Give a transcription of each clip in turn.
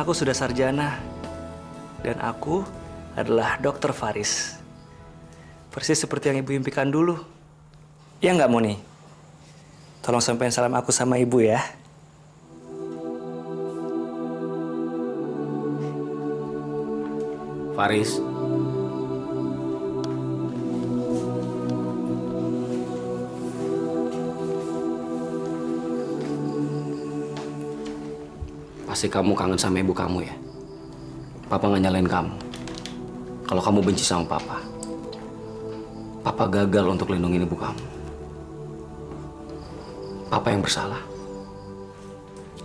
aku sudah sarjana. Dan aku adalah Dokter Faris. Persis seperti yang ibu impikan dulu. Ya nggak, Moni? Tolong sampaikan salam aku sama ibu ya. Faris. Pasti kamu kangen sama ibu kamu ya? Papa nggak nyalain kamu. Kalau kamu benci sama Papa. Papa gagal untuk lindungi ibu kamu. Papa yang bersalah.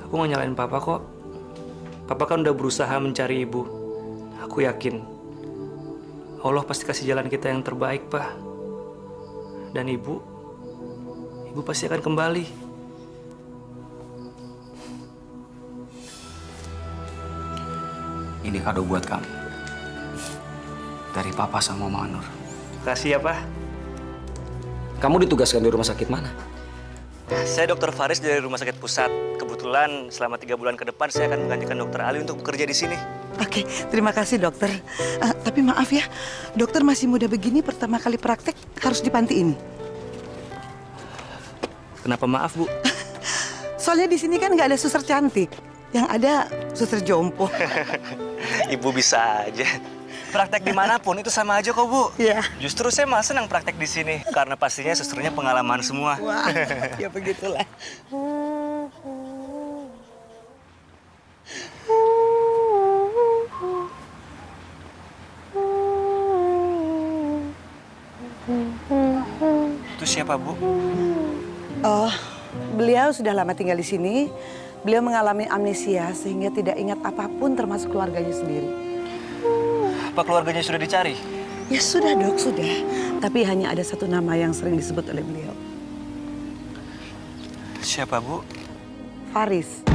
Aku nggak nyalain Papa kok. Papa kan udah berusaha mencari ibu. Aku yakin Allah pasti kasih jalan kita yang terbaik, Pak. Dan ibu pasti akan kembali. Ini kado buat kamu. Dari Papa sama Mama Nur. Kasih ya, Pak. Kamu ditugaskan di rumah sakit mana? Saya Dokter Faris dari Rumah Sakit Pusat. Kebetulan selama 3 bulan ke depan saya akan menggantikan Dokter Ali untuk bekerja di sini. Oke, terima kasih dokter. Tapi maaf ya, dokter masih muda begini pertama kali praktek harus di panti ini. Kenapa maaf, Bu? Soalnya di sini kan nggak ada suster cantik. Yang ada suster jompo. Ibu bisa aja. Praktek dimanapun itu sama aja kok, Bu. Iya. Justru saya malah senang praktek di sini. Karena pastinya susternya pengalaman semua. Wah, ya begitulah. Itu siapa, Bu? Oh, beliau sudah lama tinggal di sini. Beliau mengalami amnesia sehingga tidak ingat apapun termasuk keluarganya sendiri. Apa keluarganya sudah dicari? Ya sudah dok, sudah. Tapi hanya ada satu nama yang sering disebut oleh beliau. Siapa, Bu? Faris.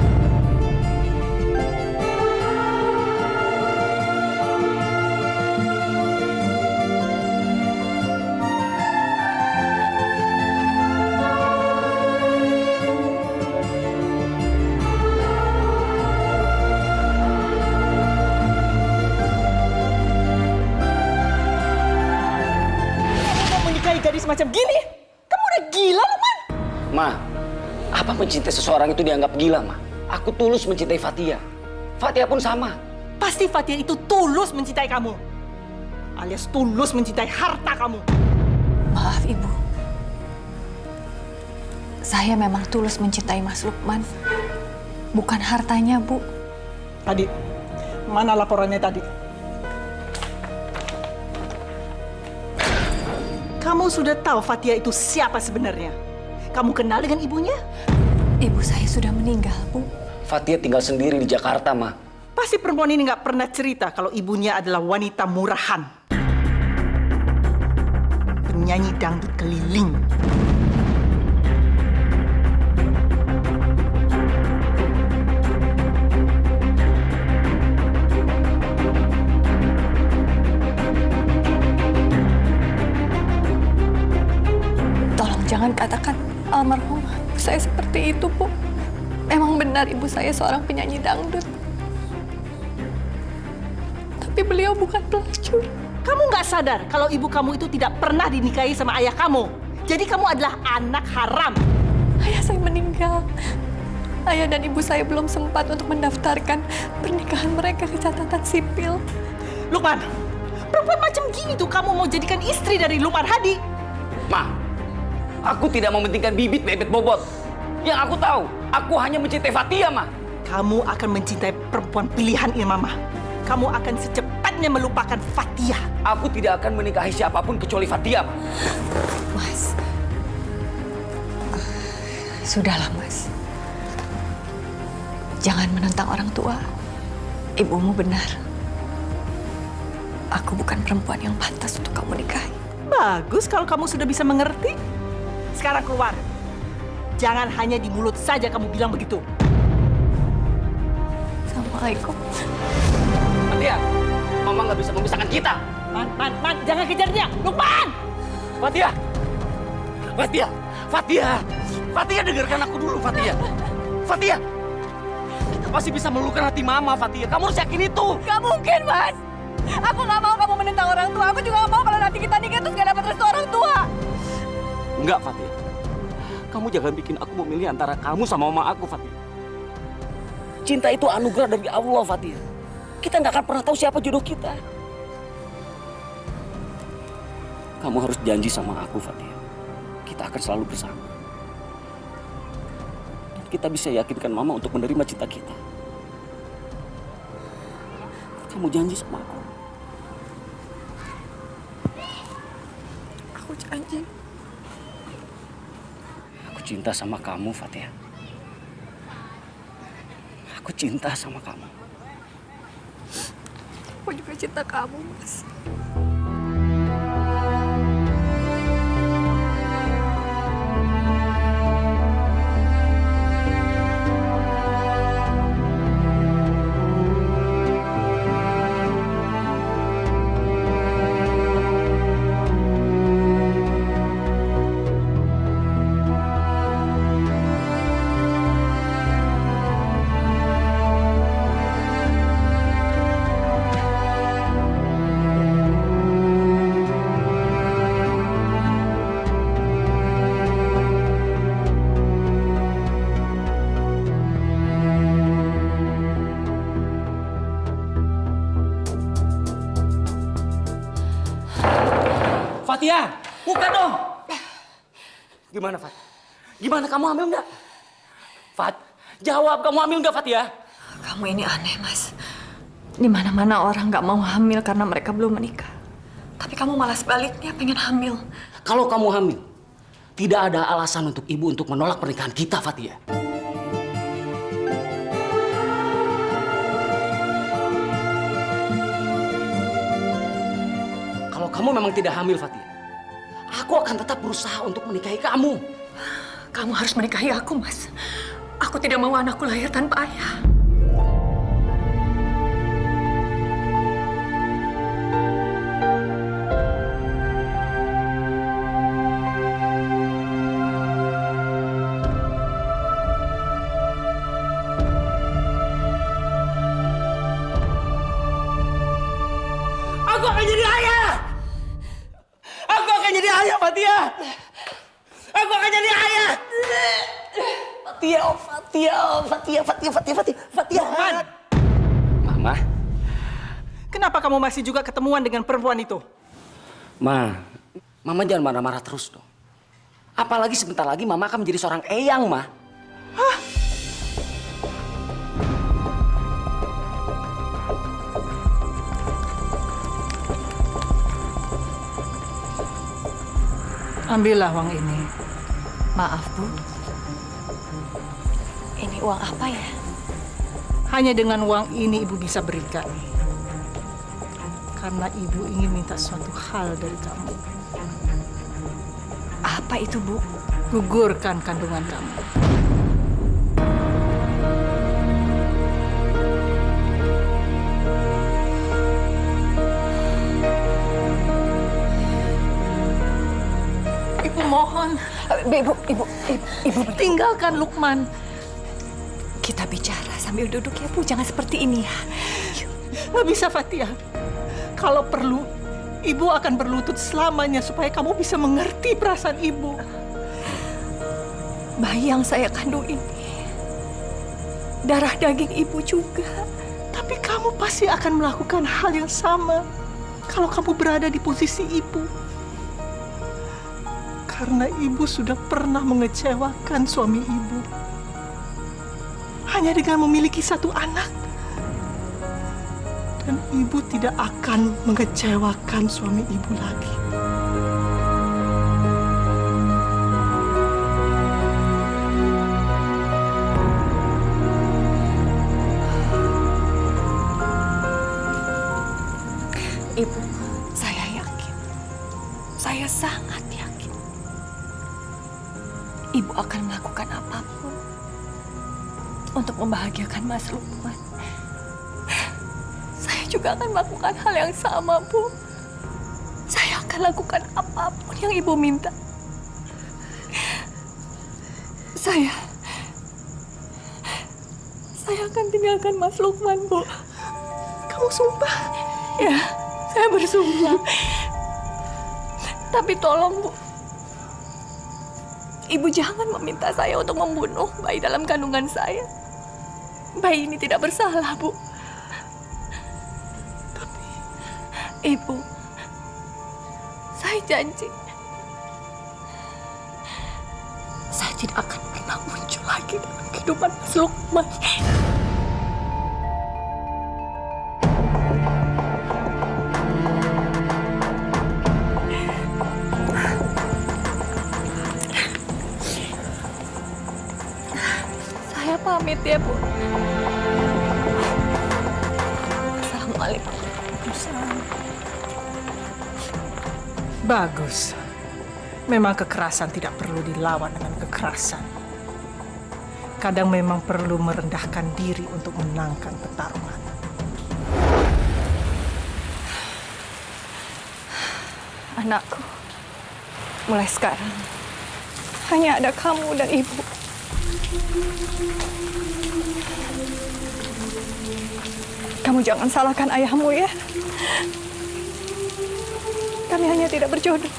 Gadis macam gini? Kamu udah gila, Luman? Ma, apa mencintai seseorang itu dianggap gila, Ma? Aku tulus mencintai Fatia. Fatia pun sama. Pasti Fatia itu tulus mencintai kamu. Alias tulus mencintai harta kamu. Maaf, Ibu. Saya memang tulus mencintai Mas Lukman. Bukan hartanya, Bu. Tadi, mana laporannya tadi? Kamu sudah tahu Fatia itu siapa sebenarnya? Kamu kenal dengan ibunya? Ibu saya sudah meninggal, Bu. Fatia tinggal sendiri di Jakarta, Ma. Pasti perempuan ini nggak pernah cerita kalau ibunya adalah wanita murahan. Penyanyi dangdut keliling. Jangan katakan almarhum ibu saya seperti itu, Bu. Memang benar ibu saya seorang penyanyi dangdut. Tapi beliau bukan pelacur. Kamu nggak sadar kalau ibu kamu itu tidak pernah dinikahi sama ayah kamu. Jadi kamu adalah anak haram. Ayah saya meninggal. Ayah dan ibu saya belum sempat untuk mendaftarkan pernikahan mereka ke catatan sipil. Lukman, perempuan macam gini tuh kamu mau jadikan istri dari Lukman Hadi? Ma, aku tidak mementingkan bibit bebet bobot. Yang aku tahu, aku hanya mencintai Fatia, Ma. Kamu akan mencintai perempuan pilihan ini, Mama. Kamu akan secepatnya melupakan Fatia. Aku tidak akan menikahi siapapun kecuali Fatia, Ma. Mas, sudahlah, Mas. Jangan menentang orang tua. Ibumu benar. Aku bukan perempuan yang pantas untuk kamu nikahi. Bagus kalau kamu sudah bisa mengerti. Sekarang keluar. Jangan hanya di mulut saja kamu bilang begitu. Assalamualaikum. Fatia, Mama nggak bisa memisahkan kita. Man, jangan kejar dia. Lukman! Fatia! Fatia! Fatia! Fatia, dengarkan aku dulu, Fatia! Fatia! masih bisa meluluhkan hati Mama, Fatia. Kamu harus yakin itu. Gak mungkin, Mas. Aku gak mau kamu menentang orang tua. Aku juga gak mau kalau nanti kita nikah terus gak dapat restu orang tua. Enggak, Fatia. Kamu jangan bikin aku memilih antara kamu sama mama aku, Fatia. Cinta itu anugerah dari Allah, Fatia. Kita nggak akan pernah tahu siapa jodoh kita. Kamu harus janji sama aku, Fatia. Kita akan selalu bersama. Dan kita bisa yakinkan Mama untuk menerima cinta kita. Kamu janji sama aku. Aku janji. Aku cinta sama kamu, Fatia. Aku cinta sama kamu. Aku juga cinta kamu, Mas. Fatia, buka dong. Gimana, Fat? Gimana, kamu hamil nggak? Fat, jawab, kamu hamil nggak, Fatia? Kamu ini aneh, Mas. Di mana-mana orang nggak mau hamil karena mereka belum menikah. Tapi kamu malah sebaliknya pengen hamil. Kalau kamu hamil, tidak ada alasan untuk ibu untuk menolak pernikahan kita, Fatia. Kalau kamu memang tidak hamil, Fatia, aku akan tetap berusaha untuk menikahi kamu. Kamu harus menikahi aku, Mas. Aku tidak mau anakku lahir tanpa ayah. Aku akan jadi ayah! Aku akan jadi ayah, Fatia! Aku akan jadi ayah! Fatia, oh Fatia, oh Fatia, Fatia. Mama. Kenapa kamu masih juga ketemuan dengan perempuan itu? Mama jangan marah-marah terus dong. Apalagi sebentar lagi Mama akan menjadi seorang eyang, Ma. Hah? Ambillah uang ini. Maaf, Bu. Ini uang apa ya? Hanya dengan uang ini ibu bisa berikan. Karena ibu ingin minta suatu hal dari kamu. Apa itu, Bu? Gugurkan kandungan kamu. Ibu mohon. Ibu. Tinggalkan Lukman. Kita bicara sambil duduk ya, Bu. Jangan seperti ini ya. Nggak bisa, Fatia. Kalau perlu, ibu akan berlutut selamanya supaya kamu bisa mengerti perasaan ibu. Bayi yang saya kandung ini, darah daging ibu juga. Tapi kamu pasti akan melakukan hal yang sama kalau kamu berada di posisi ibu. Karena ibu sudah pernah mengecewakan suami ibu. Hanya dengan memiliki satu anak. Dan ibu tidak akan mengecewakan suami ibu lagi. Ibu, saya yakin. Saya sangat yakin. Ibu akan melakukan apapun untuk membahagiakan Mas Lukman. Saya juga akan melakukan hal yang sama, Bu. Saya akan lakukan apapun yang Ibu minta. saya akan tinggalkan Mas Lukman, Bu. Kamu sumpah? Ya, saya bersumpah. Tapi tolong, Bu. Ibu jangan meminta saya untuk membunuh bayi dalam kandungan saya. Bayi ini tidak bersalah, Bu. Tapi, Ibu, saya janji. Saya tidak akan pernah muncul lagi dalam kehidupan Mas Lukman. Saya pamit ya, Bu. Assalamualaikum. Bagus. Memang kekerasan tidak perlu dilawan dengan kekerasan. Kadang memang perlu merendahkan diri untuk menangkan pertarungan. Anakku, mulai sekarang hanya ada kamu dan Ibu. Kamu jangan salahkan ayahmu ya. Kami hanya tidak berjodoh.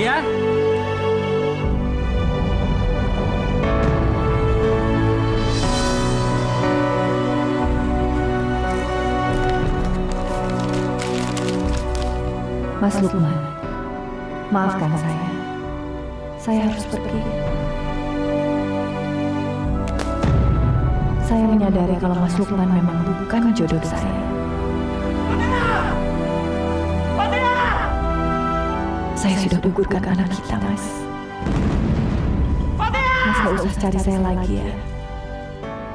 Ian? Mas Lukman, maafkan saya. Saya harus pergi. Saya menyadari kalau Mas Lukman memang bukan jodoh saya. Saya sudah gugurkan anak kita, Mas. Mas gak usah cari saya lagi ya.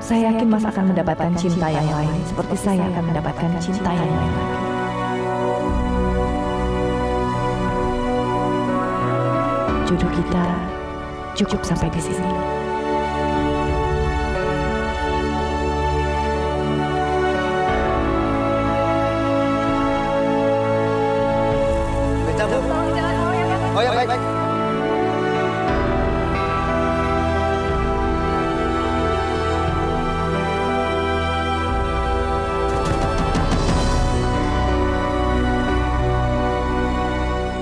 Saya yakin Mas akan mendapatkan cinta yang lain, seperti saya akan mendapatkan cinta yang lain lagi. Jodoh kita cukup sampai di sini. Oh ya, baik.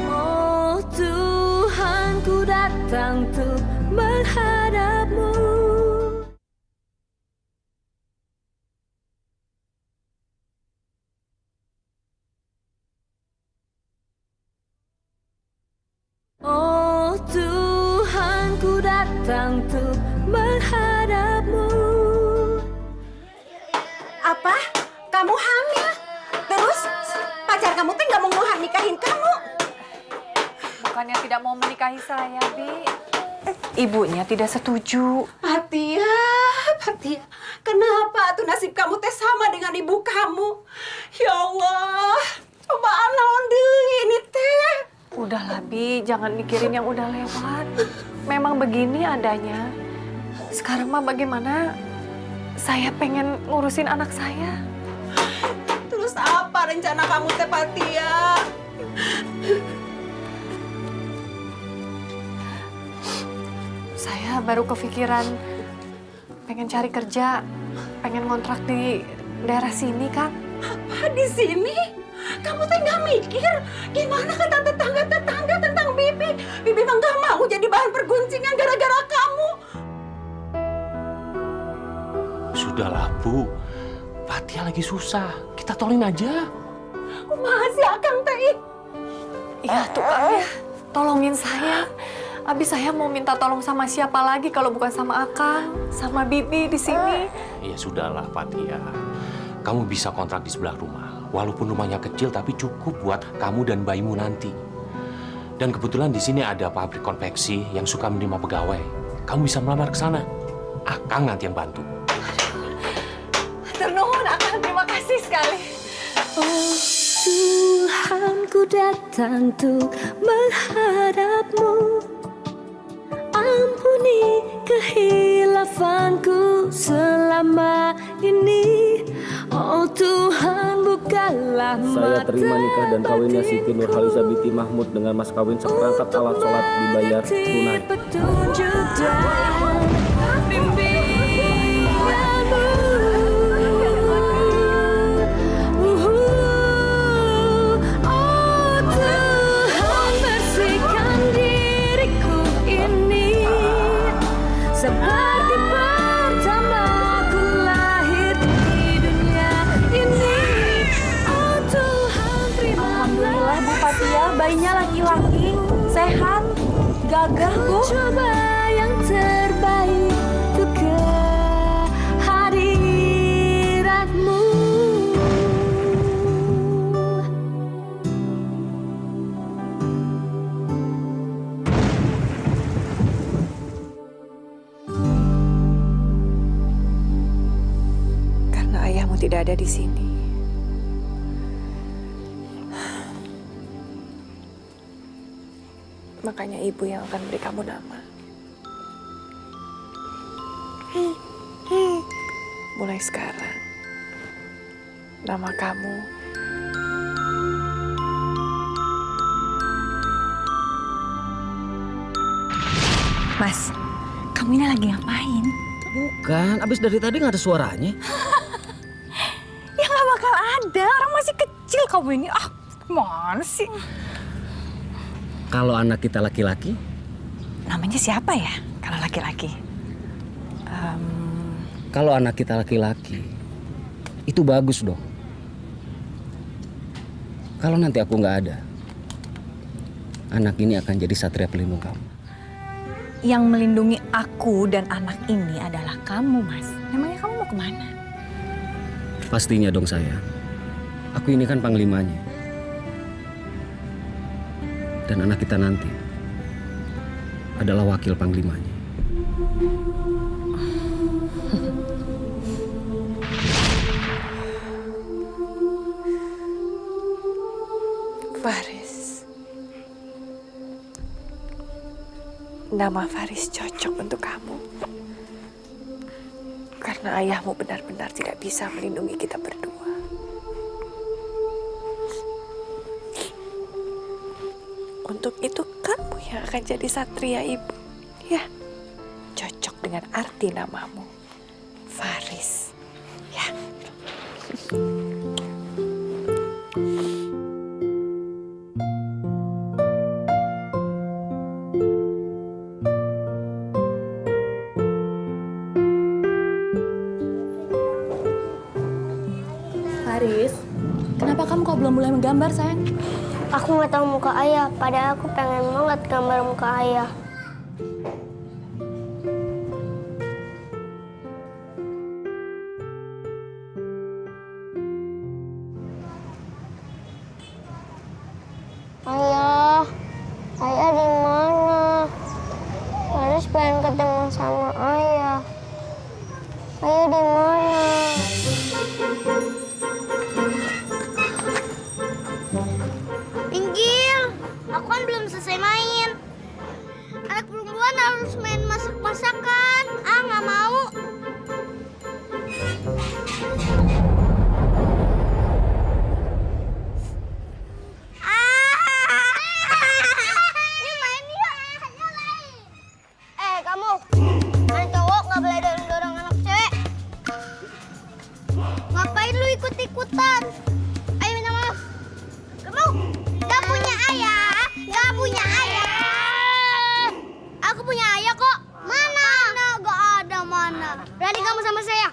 Oh Tuhan, ku datang tuh menghadapmu. Oh Tuhan, ku datang tuh menghadapmu. Apa? Kamu hamil? Terus pacar kamu tuh nggak mau nikahin kamu? Bukannya tidak mau menikahi saya, Bi. Ibunya tidak setuju. Fatia, Fatia, kenapa tuh nasib kamu teh sama dengan ibu kamu? Ya Allah, cobaan naon deui ini teh. Udahlah, Bi, jangan mikirin yang udah lewat. Memang begini adanya. Sekarang mah bagaimana? Saya pengen ngurusin anak saya. Terus apa rencana kamu teh, Fatia? Saya baru kepikiran pengen cari kerja, pengen ngontrak di daerah sini, Kang. Apa di sini? Kamu teh nggak mikir gimana kata tetangga tentang Bibi? Bibi mah nggak mau jadi bahan perguncingan gara-gara kamu. Sudahlah, Bu. Fatia lagi susah. Kita tolongin aja. Kumaha sih Akang teh? Iya tuh, Kang ya. Tolongin saya. Abis saya mau minta tolong sama siapa lagi kalau bukan sama Akang, sama Bibi di sini. Ya sudahlah, Fatia. Kamu bisa kontrak di sebelah rumah. Walaupun rumahnya kecil, tapi cukup buat kamu dan bayimu nanti. Dan kebetulan di sini ada pabrik konveksi yang suka menerima pegawai. Kamu bisa melamar ke sana. Akang nanti yang bantu. Ternuhun, Akang. Terima kasih sekali. Tuhan, ku datang untuk menghadapmu. Ampuni kehilafanku selama ini. Oh Tuhan, bukalah Saya mata terima nikah dan kawinnya Siti Nurhaliza binti Mahmud dengan mas kawin seperangkat alat sholat dibayar tunai. petunjuk dan bimbinganmu. Oh Tuhan, bersihkan diriku ini seperti pertama ku lahir di dunia ini. Oh Tuhan, Alhamdulillah Bu Fatia, bayinya laki-laki, sehat, gagah Bu. coba yang terbaik untuk kehadiratmu. Karena ayahmu tidak ada di sini. Makanya ibu yang akan beri kamu nama. Mulai sekarang, nama kamu Mas, kamu ini lagi ngapain? Bukan, abis dari tadi nggak ada suaranya. Ya nggak bakal ada, orang masih kecil kamu ini. Ah, gimana sih? Kalau anak kita laki-laki, Namanya siapa ya kalau laki-laki? kalau anak kita laki-laki, itu bagus dong. Kalau nanti aku nggak ada, anak ini akan jadi satria pelindung kamu. Yang melindungi aku dan anak ini adalah kamu, Mas. Memangnya kamu mau kemana? Pastinya dong sayang. Aku ini kan panglimanya. Dan anak kita nanti adalah wakil panglimanya. Faris. Nama Faris cocok untuk kamu. Karena ayahmu benar-benar tidak bisa melindungi kita berdua. Untuk itu kamu yang akan jadi satria ibu. Ya, cocok dengan arti namamu. Faris. Ya. Faris, kenapa kamu kok belum mulai menggambar, sayang? Aku nggak tahu muka ayah, padahal aku pengen banget gambar muka ayah. Ayah, ayah di mana? Faris pengen ketemu sama ayah. Ayah di mana? Pinggir, aku kan belum selesai main. Anak perempuan harus main masak-masakan. Ah, nggak mau. Ini main yuk. Kamu, anak cowok nggak boleh dorong-dorong anak cewek. Ngapain lu ikut-ikutan? Ayo minta maaf. Kamu gak punya ayah, gak punya ayah. Aku punya ayah kok. Mana? Gak ada mana. Berani kamu sama saya?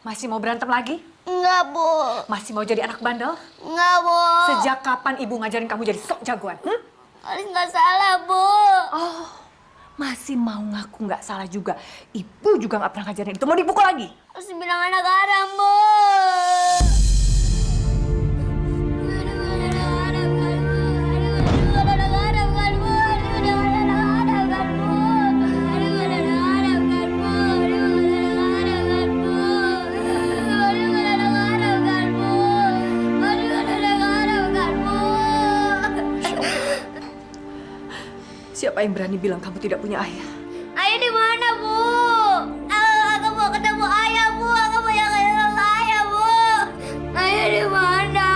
Masih mau berantem lagi? Enggak, Bu. Masih mau jadi anak bandel? Enggak, Bu. Sejak kapan ibu ngajarin kamu jadi sok jagoan? Faris nggak salah, Bu. Oh, masih mau ngaku nggak salah juga. Ibu juga nggak pernah ngajarin itu. Mau dipukul lagi? Faris bilang anak haram, Bu. Siapa yang berani bilang kamu tidak punya ayah? Ayah di mana, Bu? Aku mau ketemu ayah, Bu. Aku mau yang ketemu ayah, Bu. Ayah di mana?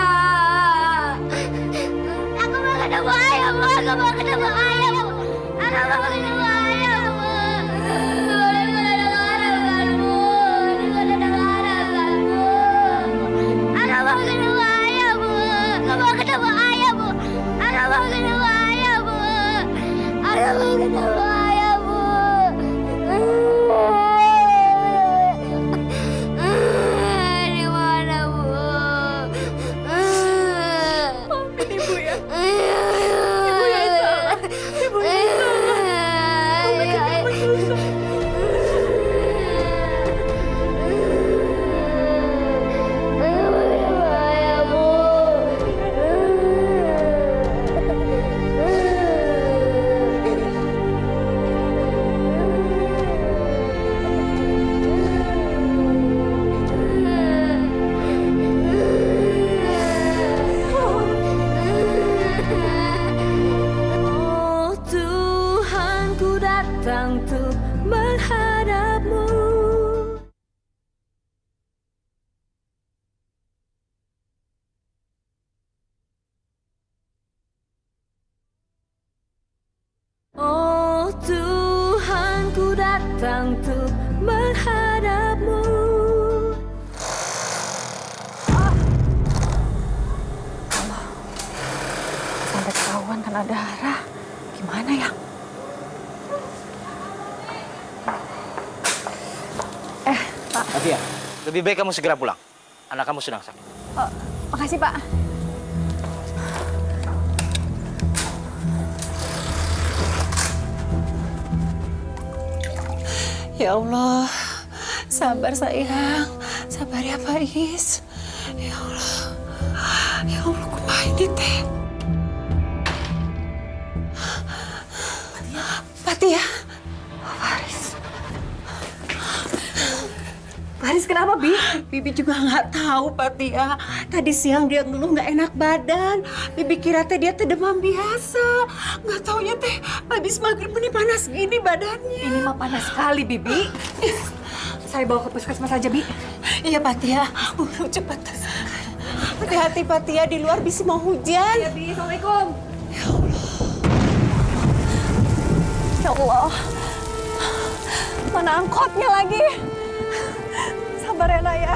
Aku mau ketemu ayah, Bu. Aku mau ketemu ayah, Bu. Aku mau ketemu ayah, Bu. Sampai ketahuan kena darah. Gimana ya? Pak. Fatia, lebih baik kamu segera pulang. Anak kamu sedang sakit. Makasih, Pak. Ya Allah, sabar sayang, sabar ya Faiz. Ya Allah, kumaha ini teh? Fatia, Faris kenapa, Bi? Bibi juga nggak tahu Fatia. Tadi siang dia ngeluh nggak enak badan. Bibi kira teh dia teh demam biasa. Nggak taunya teh habis maghrib ini panas gini badannya. Ini mah panas sekali, Bibi. Saya bawa ke puskesmas aja, Bi. Iya Fatia, cepat. Hati-hati Fatia, di luar bisa mau hujan. Iya, Bi. Assalamualaikum. Ya Allah, Mana angkotnya lagi? Sabar ya, Naya.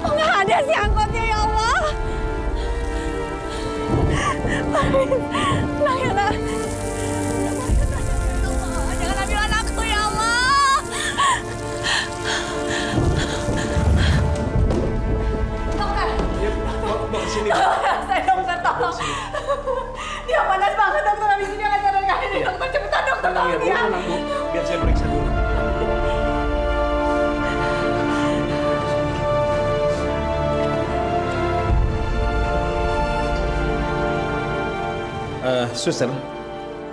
Oh, nggak ada sih angkotnya, ya Allah. Naya, Nak. Jangan ambil anakku, ya Allah. Dokter. Bawa sini. Saya dokter, tolong. Dia panas banget, dokter. Habis ini akan sadarkan ini, dokter. Cepetan, dokter. Tenang ya, Bu. Tenang, Bu. Biar saya periksa dulu. Suster,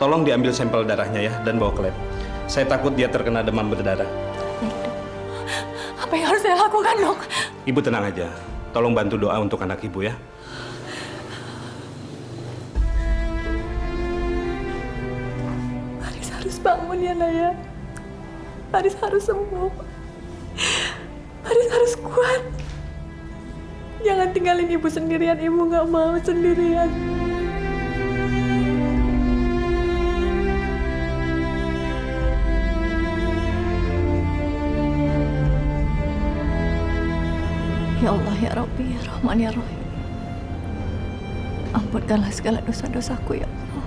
tolong diambil sampel darahnya ya dan bawa ke lab. Saya takut dia terkena demam berdarah. Apa yang harus saya lakukan, dok? Ibu tenang aja. Tolong bantu doa untuk anak ibu ya. Haris harus bangun ya, Naya. Haris harus sembuh. Haris harus kuat. Jangan tinggalin ibu sendirian. Ibu nggak mau sendirian. Ya Allah, ya Rabbi, ya Rahman, ya Rahim. Ampunkanlah segala dosa-dosaku, ya Allah.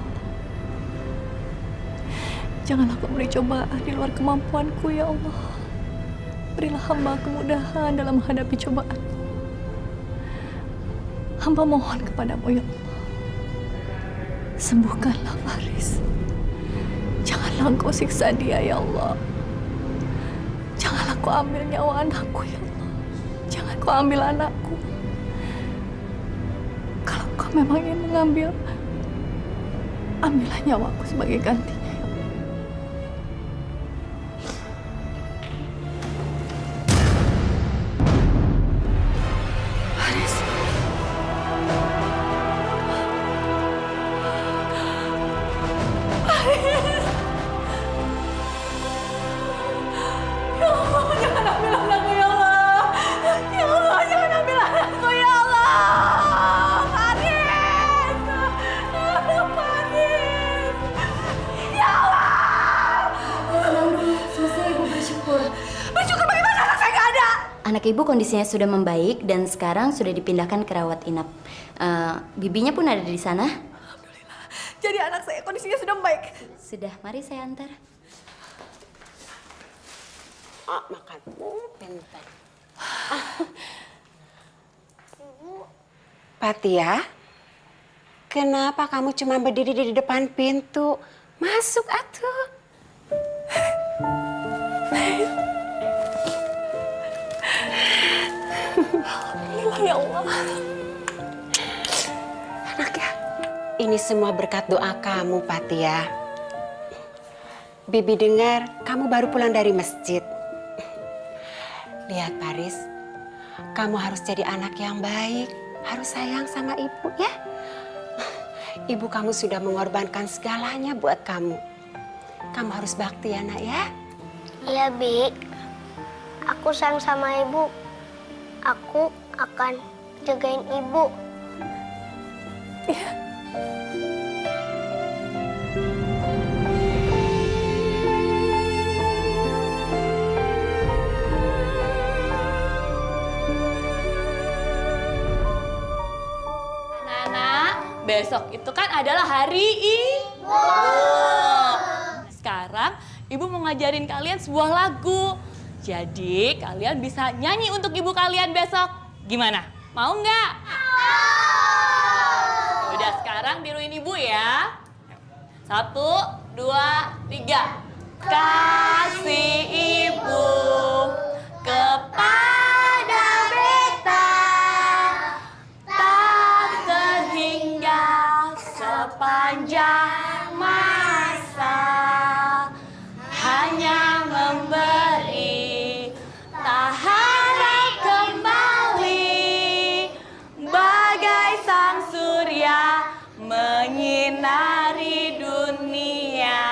Jangan aku beri cobaan di luar kemampuanku, ya Allah. Berilah hamba kemudahan dalam menghadapi cobaan. Hamba mohon kepadamu, ya Allah. Sembuhkanlah Faris. Janganlah engkau siksa dia, ya Allah. Janganlah kau ambil nyawa anakku, ya Allah. Jangan kau ambil anakku. Kalau kau memang ingin mengambil, ambillah nyawaku sebagai gantinya, ya Allah. Haris. Anak ibu kondisinya sudah membaik dan sekarang sudah dipindahkan ke rawat inap. Bibinya pun ada di sana. Alhamdulillah. Jadi anak saya kondisinya sudah baik. Sudah, mari saya antar. Makan. Bentar. Fatia, kenapa kamu cuma berdiri di depan pintu? Masuk atuh. Alhamdulillah ya Allah. Anak ya, ini semua berkat doa kamu, Fatia. Bibi dengar kamu baru pulang dari masjid. Lihat Paris, kamu harus jadi anak yang baik, harus sayang sama ibu ya. Ibu kamu sudah mengorbankan segalanya buat kamu. Kamu harus bakti ya nak ya. Iya, Bi. Aku sayang sama ibu. Aku akan jagain ibu. Anak-anak, besok itu kan adalah hari Ibu. Sekarang Ibu mau ngajarin kalian sebuah lagu. Jadi kalian bisa nyanyi untuk ibu kalian besok. Gimana? Mau nggak? Udah sekarang tiruin ibu ya. 1, 2, 3. Kasih ibu kepada beta tak terhingga sepanjang masa, hanya memberi, tak harap kembali, bagai sang surya menyinari dunia.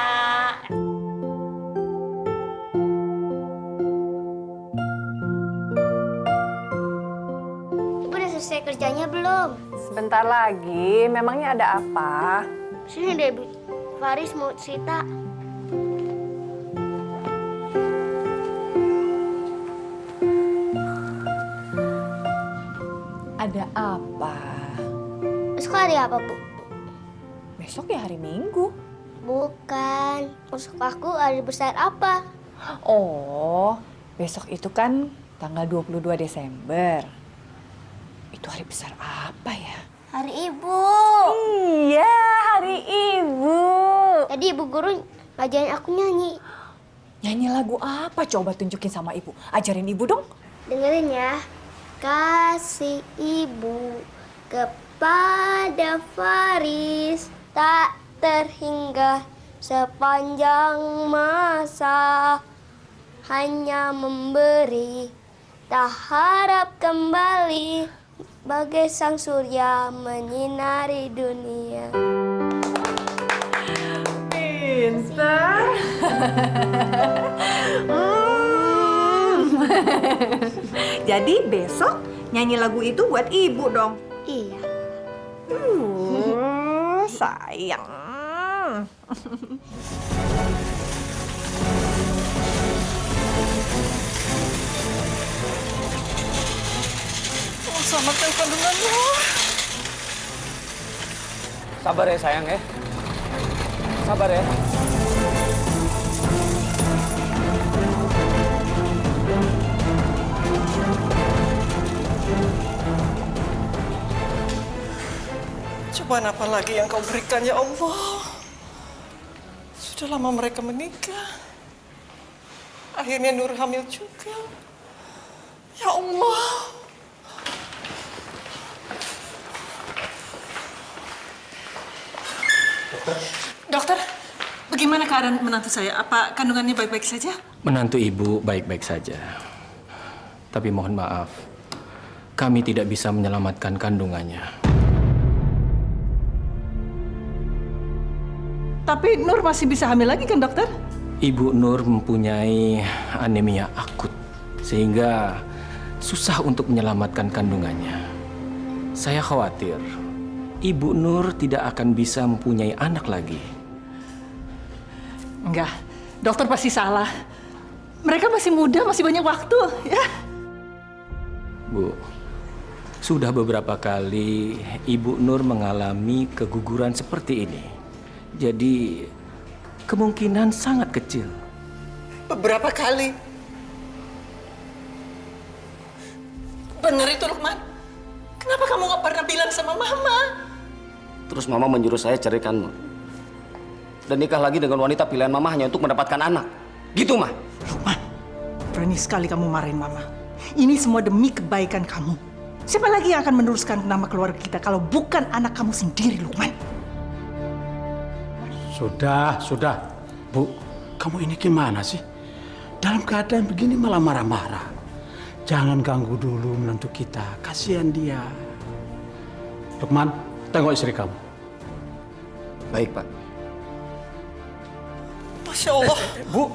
Ibu udah selesai kerjanya belum? Sebentar lagi, memangnya ada apa? Sini deh, Bu. Faris mau cerita. Ada apa? Besok hari apa, Bu? Besok ya hari Minggu. Bukan. Besok aku hari besar apa? Oh, besok itu kan tanggal 22 Desember. Itu hari besar apa ya? Hari Ibu. Iya, hari Ibu. Tadi Ibu Guru ngajarin aku nyanyi. Nyanyi lagu apa? Coba tunjukin sama Ibu. Ajarin Ibu dong. Dengerin ya. Kasih ibu kepada Faris tak terhingga sepanjang masa, hanya memberi, tak harap kembali, bagai sang surya menyinari dunia. Pintar. Jadi besok nyanyi lagu itu buat ibu dong. Iya. Sayang. Selamatkan kandunganmu. Sabar ya sayang ya. Sabar ya. Cobaan apa lagi yang kau berikan ya Allah? Sudah lama mereka menikah. Akhirnya Nur hamil juga. Ya Allah. Dokter, bagaimana keadaan menantu saya? Apa kandungannya baik-baik saja? Menantu ibu baik-baik saja. Tapi mohon maaf, kami tidak bisa menyelamatkan kandungannya. Tapi Nur masih bisa hamil lagi kan, dokter? Ibu Nur mempunyai anemia akut, sehingga susah untuk menyelamatkan kandungannya. Saya khawatir Ibu Nur tidak akan bisa mempunyai anak lagi. Enggak, dokter pasti salah. Mereka masih muda, masih banyak waktu, ya. Bu, sudah beberapa kali Ibu Nur mengalami keguguran seperti ini. Jadi kemungkinan sangat kecil. Beberapa kali. Bener itu, Lukman. Kenapa kamu gak pernah bilang sama Mama? Terus Mama menyuruh saya ceraikan Nur. Dan nikah lagi dengan wanita pilihan Mama hanya untuk mendapatkan anak. Gitu, Ma. Lukman, berani sekali kamu marahin Mama. Ini semua demi kebaikan kamu. Siapa lagi yang akan meneruskan nama keluarga kita kalau bukan anak kamu sendiri, Lukman? Sudah. Bu, kamu ini gimana sih? Dalam keadaan begini malah marah-marah. Jangan ganggu dulu menantu kita. Kasihan dia. Lukman, tengok istri kamu. Baik, Pak. Masya Allah. Bu.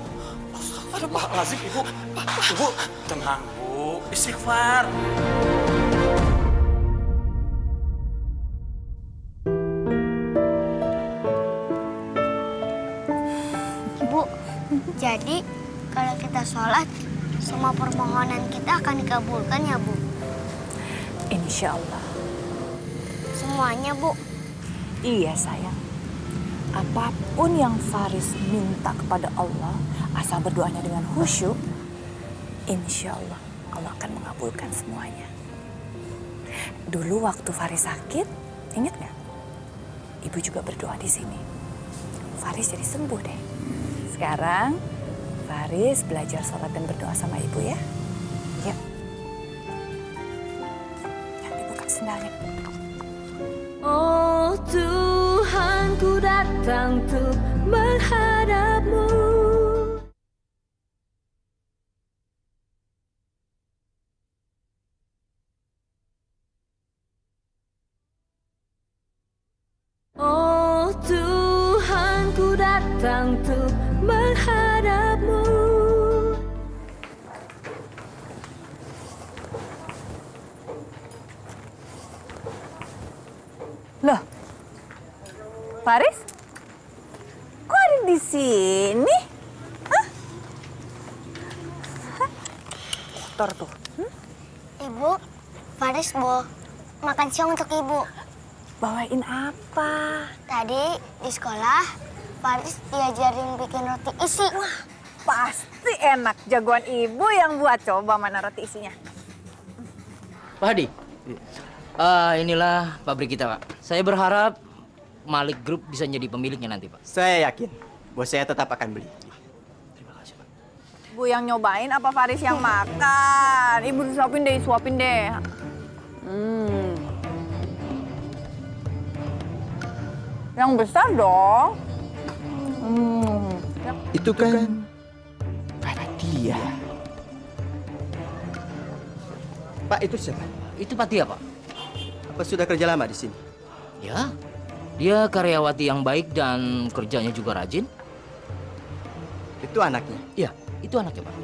Astagfirullahaladzim, Ibu. Ibu, tenang, Bu. Istighfar. Ibu, jadi kalau kita sholat, semua permohonan kita akan dikabulkan ya, Bu? Insya Allah. Semuanya, Bu? Iya sayang. Apapun yang Faris minta kepada Allah, asal berdoanya dengan khusyuk, insya Allah Allah akan mengabulkan semuanya. Dulu waktu Faris sakit, ingat nggak? Ibu juga berdoa di sini. Faris jadi sembuh deh. Sekarang Faris belajar sholat dan berdoa sama ibu ya. Yuk. Ya, dibuka sendalnya. Oh Tuhan, ku datang untuk menghadapmu. Oh Tuhan, ku datang untuk menghadapmu. Loh, Faris? Kok ada di sini? Hah? Kotor tuh. Ibu, Faris mau makan siang untuk Ibu. Bawain apa? Tadi di sekolah, Faris diajarin bikin roti isi. Wah, pasti enak. Jagoan ibu yang buat. Coba mana roti isinya. Pak Hadi, inilah pabrik kita, Pak. Saya berharap Malik Group bisa jadi pemiliknya nanti, Pak. Saya yakin bos saya tetap akan beli. Terima kasih, Pak. Ibu yang nyobain apa Faris yang makan? Ibu suapin deh. Yang besar dong. Itu kan Fatia. Pak, itu siapa? Itu Fatia, Pak. Apa sudah kerja lama di sini? Ya, dia karyawati yang baik dan kerjanya juga rajin. Itu anaknya? Iya, itu anaknya, Pak.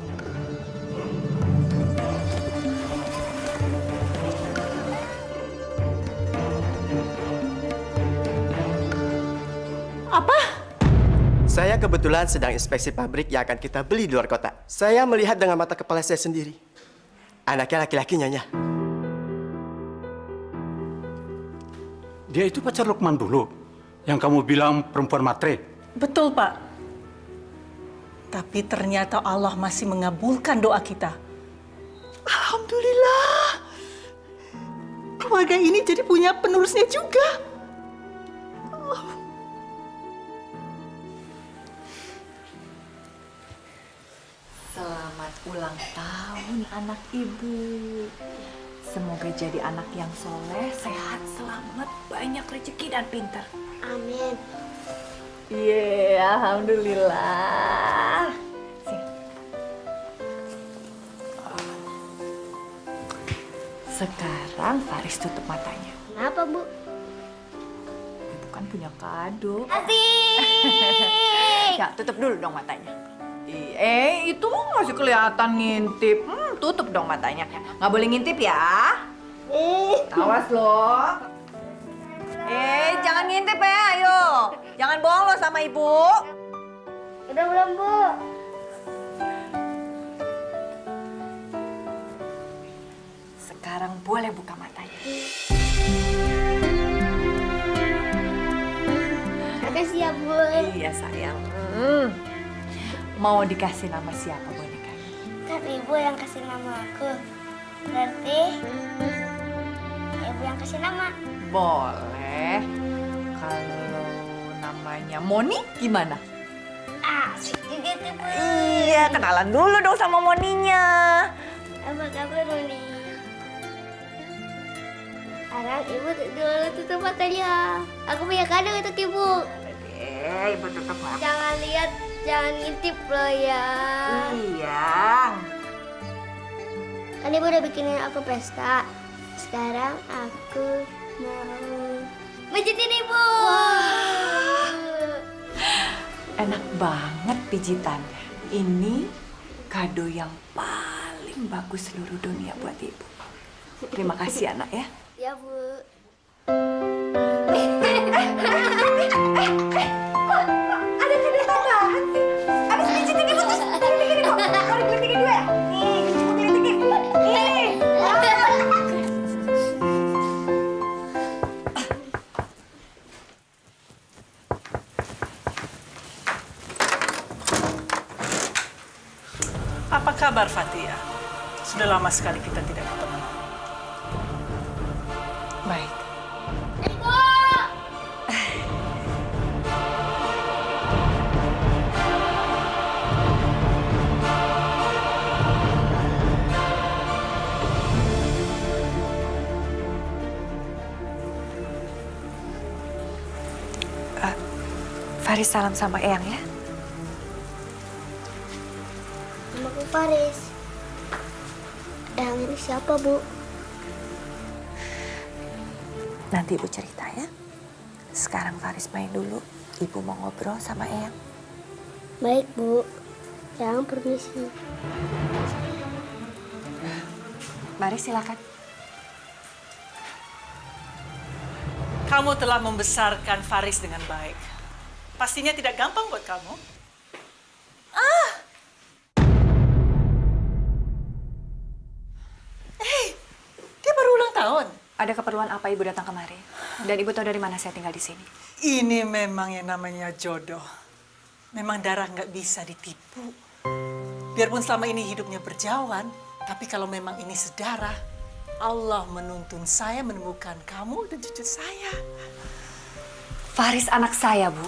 Apa? Saya kebetulan sedang inspeksi pabrik yang akan kita beli di luar kota. Saya melihat dengan mata kepala saya sendiri. Anaknya laki-laki Nyonya. Dia itu pacar Lukman dulu, yang kamu bilang perempuan matre. Betul, Pak. Tapi ternyata Allah masih mengabulkan doa kita. Alhamdulillah. Keluarga ini jadi punya penerusnya juga. Selamat ulang tahun anak ibu. Semoga jadi anak yang soleh, sehat, selamat, banyak rezeki dan pintar. Amin. Iya, alhamdulillah. Sini. Sekarang Faris tutup matanya. Kenapa, Bu? Ibu kan punya kado. Asik. Ya, tutup dulu dong matanya. Itu masih kelihatan ngintip. Tutup dong matanya. Nggak boleh ngintip ya. Awas loh. Jangan ngintip ya, ayo. Jangan bohong loh sama ibu. Udah belum, Bu? Sekarang sekarang boleh buka matanya. Makasih ya, Bu. Iya sayang. Mau dikasih nama siapa boneka? Kan Ibu yang kasih nama aku. Berarti Ibu yang kasih nama. Boleh. Kalau namanya Moni gimana? Asik juga tuh, Bu. Iya, kenalan dulu dong sama Moninya. Apa kabar, Moni? Sekarang Ibu dulu tutup matanya. Aku punya kado untuk Ibu. Ibu tutup mata. Jangan lihat, jangan ngintip loh ya. Iya. Kan Ibu udah bikinin aku pesta. Sekarang aku mau pijitin Ibu. Enak banget pijitannya. Ini kado yang paling bagus seluruh dunia buat Ibu. Terima kasih anak ya. Ya, Bu. Ada kado tambahan sih. Abis pijitin Ibu terus gini kok. Kalau diguntingin dua ya. Nih, diguntingin. Nih. Apa kabar Fatia? Sudah lama sekali kita tidak ketemu. Baik. Faris salam sama Eyang ya. Namaku Faris. Yang ini siapa, Bu? Nanti Ibu cerita ya. Sekarang Faris main dulu. Ibu mau ngobrol sama Eyang. Baik, Bu. Yang permisi. Mari silakan. Kamu telah membesarkan Faris dengan baik. Pastinya tidak gampang buat kamu. Dia baru ulang tahun. Ada keperluan apa Ibu datang kemari? Dan Ibu tahu dari mana saya tinggal di sini? Ini memang yang namanya jodoh. Memang darah nggak bisa ditipu. Biarpun selama ini hidupnya berjauhan, tapi kalau memang ini sedarah, Allah menuntun saya menemukan kamu dan cucu saya. Faris anak saya, Bu.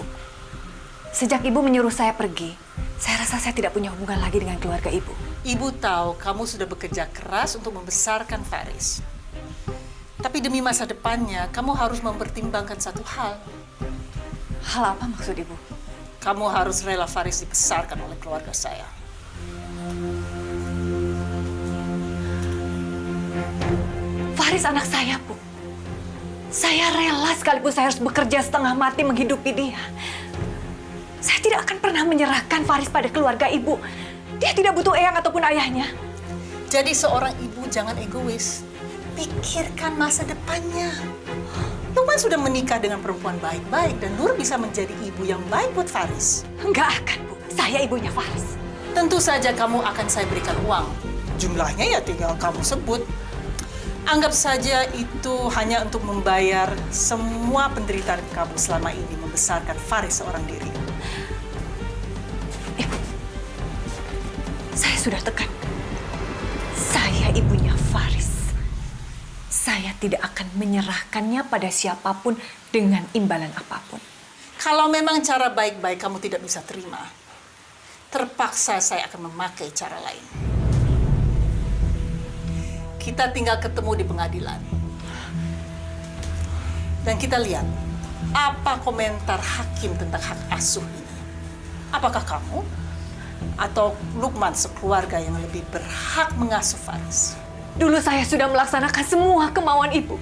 Sejak Ibu menyuruh saya pergi, saya rasa saya tidak punya hubungan lagi dengan keluarga Ibu. Ibu tahu kamu sudah bekerja keras untuk membesarkan Faris. Tapi demi masa depannya, kamu harus mempertimbangkan satu hal. Hal apa maksud Ibu? Kamu harus rela Faris dibesarkan oleh keluarga saya. Faris anak saya, Bu. Saya rela sekalipun saya harus bekerja setengah mati menghidupi dia. Saya tidak akan pernah menyerahkan Faris pada keluarga Ibu. Dia tidak butuh eyang ataupun ayahnya. Jadi seorang ibu jangan egois. Pikirkan masa depannya. Lukman sudah menikah dengan perempuan baik-baik dan Nur bisa menjadi ibu yang baik buat Faris. Enggak akan, Bu. Saya ibunya Faris. Tentu saja kamu akan saya berikan uang. Jumlahnya ya tinggal kamu sebut. Anggap saja itu hanya untuk membayar semua penderitaan kamu selama ini membesarkan Faris seorang diri. Ibu, saya sudah tekan. Saya ibunya Faris. Saya tidak akan menyerahkannya pada siapapun dengan imbalan apapun. Kalau memang cara baik-baik kamu tidak bisa terima, terpaksa saya akan memakai cara lain. Kita tinggal ketemu di pengadilan. Dan kita lihat apa komentar hakim tentang hak asuh ini. Apakah kamu atau Lukman sekeluarga yang lebih berhak mengasuh Faris? Dulu saya sudah melaksanakan semua kemauan Ibu.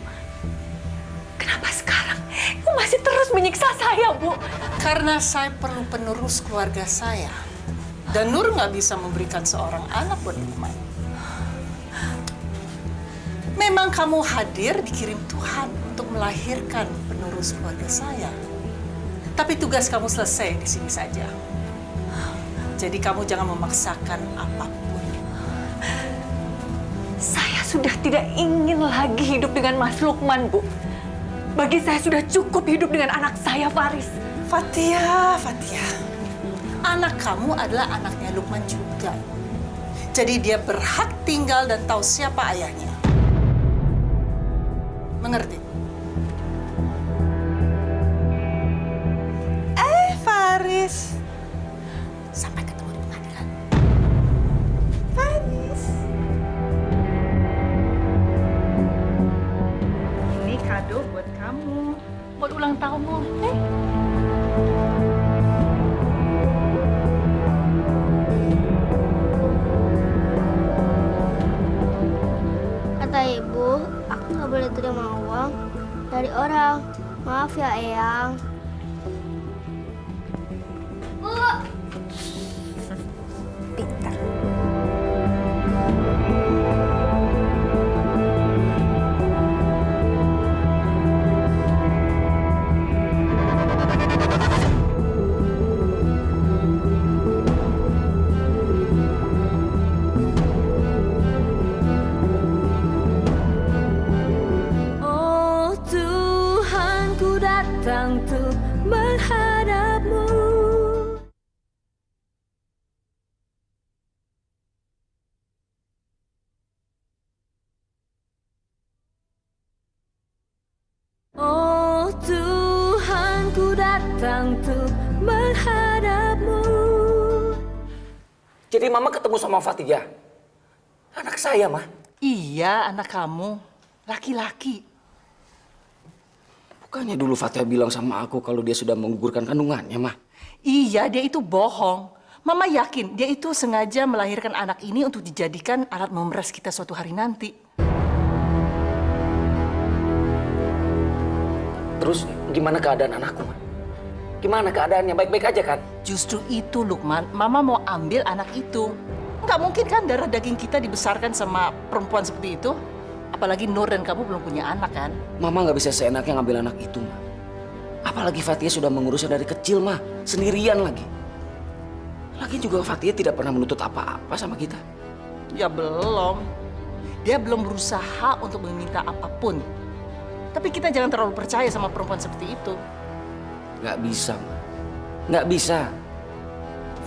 Kenapa sekarang Ibu masih terus menyiksa saya, Bu? Karena saya perlu penerus keluarga saya. Dan Nur nggak bisa memberikan seorang anak buat Lukman. Memang kamu hadir dikirim Tuhan untuk melahirkan penerus keluarga saya. Tapi tugas kamu selesai di sini saja. Jadi kamu jangan memaksakan apapun. Saya sudah tidak ingin lagi hidup dengan Mas Lukman, Bu. Bagi saya sudah cukup hidup dengan anak saya, Faris. Fatia. Anak kamu adalah anaknya Lukman juga. Jadi dia berhak tinggal dan tahu siapa ayahnya. Mengerti? Faris. Sampai ketemu di pengadilan. Faris. Ini kado buat kamu. Buat ulang tahunmu. Kata ibu, aku nggak boleh terima uang dari orang. Maaf ya, Eyang. Bu. Pintar. Oh Tuhan, ku datang untuk menghadapmu. Oh Tuhan, ku datang untuk menghadapmu. Jadi Mama ketemu sama Fatia. Anak saya, Mah. Iya, anak kamu. Laki-laki. Bukannya dulu Fatia bilang sama aku kalau dia sudah menggugurkan kandungannya, Mah. Iya, dia itu bohong. Mama yakin dia itu sengaja melahirkan anak ini untuk dijadikan alat memeras kita suatu hari nanti. Terus gimana keadaan anakku, Mah? Gimana keadaannya? Baik-baik aja kan? Justru itu, Lukman. Mama mau ambil anak itu. Nggak mungkin kan darah daging kita dibesarkan sama perempuan seperti itu? Apalagi Nur dan kamu belum punya anak kan? Mama nggak bisa seenaknya ngambil anak itu, Mah. Apalagi Fatia sudah mengurusnya dari kecil, Mah. Sendirian lagi. Lagi juga Fatia tidak pernah menuntut apa-apa sama kita. Ya belum. Dia belum berusaha untuk meminta apapun. Tapi kita jangan terlalu percaya sama perempuan seperti itu. Nggak bisa, Ma. Nggak bisa.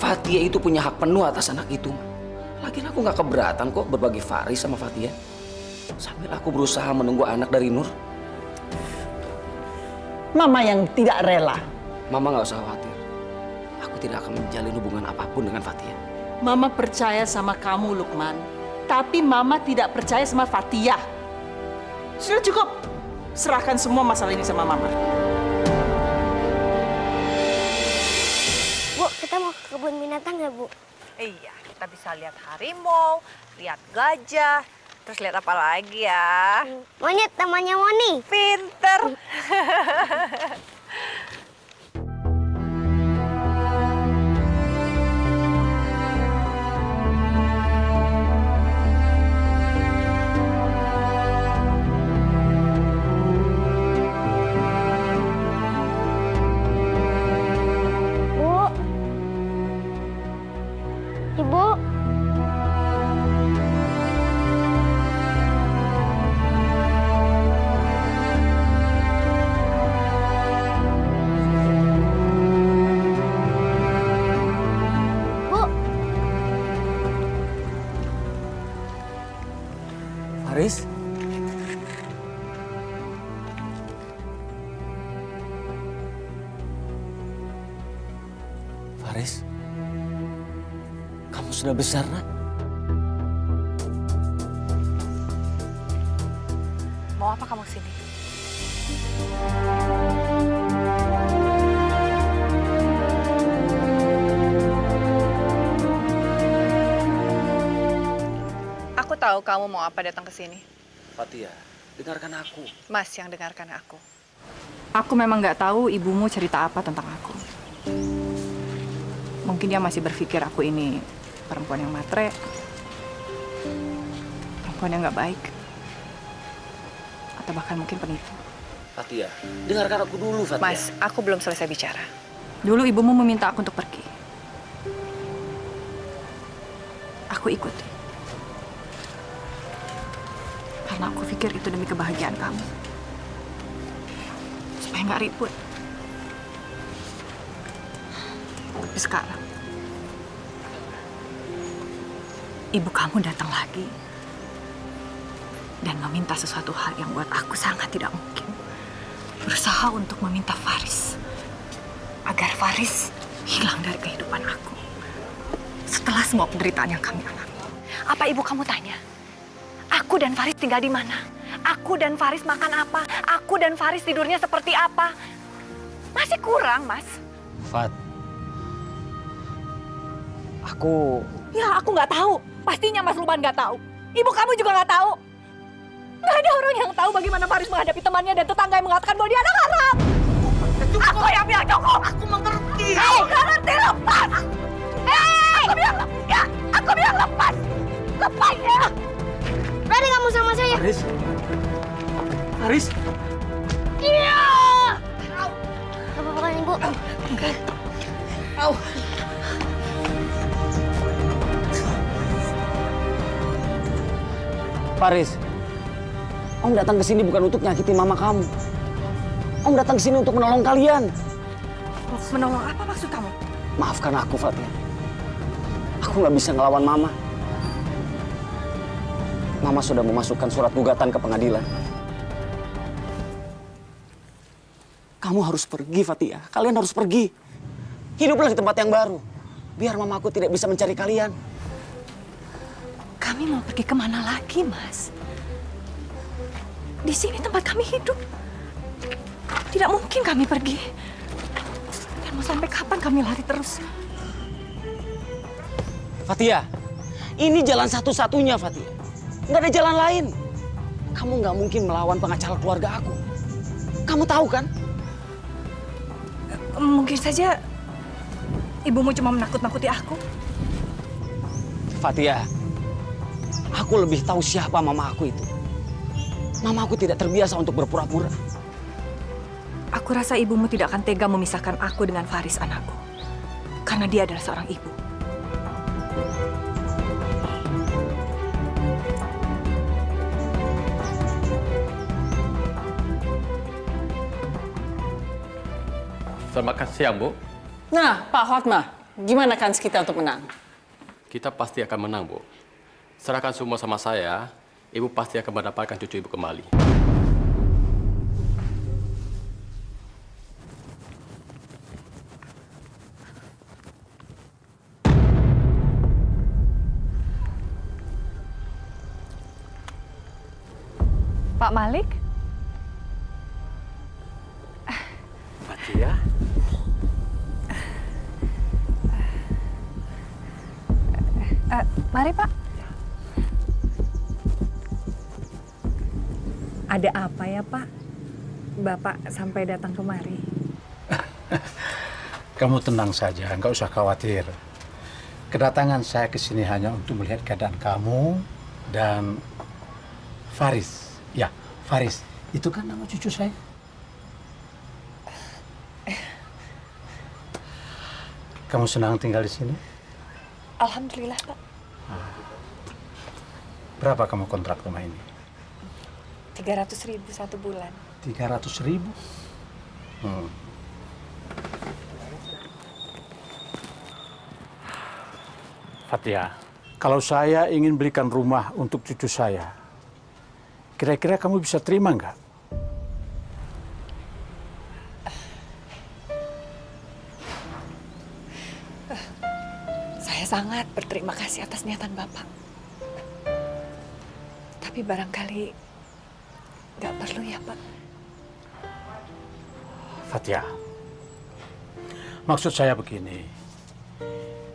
Fatia itu punya hak penuh atas anak itu, Ma. Lagian aku nggak keberatan kok berbagi Faris sama Fatia. Sambil aku berusaha menunggu anak dari Nur. Mama yang tidak rela. Mama nggak usah khawatir. Aku tidak akan menjalin hubungan apapun dengan Fatia. Mama percaya sama kamu, Lukman. Tapi Mama tidak percaya sama Fatia. Sudah cukup. Serahkan semua masalah ini sama Mama. Bu, kita mau ke kebun binatang ya, Bu? Iya, kita bisa lihat harimau, lihat gajah, terus lihat apa lagi ya? Monyet, namanya Moni. Pinter. Bu. Ibu. Bu. Faris? Faris? Kamu sudah besar, Nak. Mau apa kamu sini? Aku tahu kamu mau apa datang ke sini. Fatia, dengarkan aku. Mas yang dengarkan aku. Aku memang nggak tahu ibumu cerita apa tentang aku. Mungkin dia masih berpikir aku ini perempuan yang matre, perempuan yang nggak baik, atau bahkan mungkin penipu. Fatia, dengarkan aku dulu, Fatia. Mas, aku belum selesai bicara. Dulu ibumu meminta aku untuk pergi. Aku ikuti. Karena aku pikir itu demi kebahagiaan kamu. Supaya nggak ribut. Tapi sekarang, ibu kamu datang lagi dan meminta sesuatu hal yang buat aku sangat tidak mungkin. Berusaha untuk meminta Faris agar Faris hilang dari kehidupan aku setelah semua penderitaan yang kami alami. Apa ibu kamu tanya? Aku dan Faris tinggal di mana? Aku dan Faris makan apa? Aku dan Faris tidurnya seperti apa? Masih kurang, Mas. Fat, aku... Ya, aku nggak tahu. Pastinya Mas Ruban nggak tahu. Ibu kamu juga nggak tau. Nggak ada orang yang tahu bagaimana Faris menghadapi temannya dan tetangga yang mengatakan bahwa dia anak haram. Aku yang bilang cukup. Aku mengerti. Kamu nggak ngerti, lepas. Aku bilang lepas. Aku bilang lepas. Lepas ya. Berani kamu sama saya? Faris. Faris. Iya. Gak apa-apa kan, Ibu? Au. Faris, Om datang ke sini bukan untuk nyakitin mama kamu. Om datang ke sini untuk menolong kalian. Menolong apa maksud kamu? Maafkan aku, Fatia. Aku nggak bisa ngelawan mama. Mama sudah memasukkan surat gugatan ke pengadilan. Kamu harus pergi, Fatia. Kalian harus pergi. Hiduplah di tempat yang baru. Biar mamaku tidak bisa mencari kalian. Kami mau pergi kemana lagi, Mas? Di sini tempat kami hidup. Tidak mungkin kami pergi. Dan mau sampai kapan kami lari terus? Fatia, ini jalan satu-satunya, Fatia. Nggak ada jalan lain. Kamu nggak mungkin melawan pengacara keluarga aku. Kamu tahu kan? Mungkin saja ibumu cuma menakut-nakuti aku. Fatia, aku lebih tahu siapa mama aku itu. Mama aku tidak terbiasa untuk berpura-pura. Aku rasa ibumu tidak akan tega memisahkan aku dengan Faris anakku. Karena dia adalah seorang ibu. Selamat siang, Bu. Nah, Pak Hotma, gimana kans kita untuk menang? Kita pasti akan menang, Bu. Serahkan semua sama saya, Ibu pasti akan mendapatkan cucu Ibu kembali. Pak Malik? Fatia? Mari, Pak. Ada apa ya, Pak? Bapak sampai datang kemari. Kamu tenang saja, nggak usah khawatir. Kedatangan saya ke sini hanya untuk melihat keadaan kamu dan Faris. Ya, Faris. Itu kan nama cucu saya. Kamu senang tinggal di sini? Alhamdulillah, Pak. Berapa kamu kontrak rumah ini? 300.000 1 bulan. 300.000? Fatia, kalau saya ingin belikan rumah untuk cucu saya, kira-kira kamu bisa terima nggak? Saya sangat berterima kasih atas niatan Bapak. Tapi barangkali nggak perlu ya, Pak. Fatia, maksud saya begini,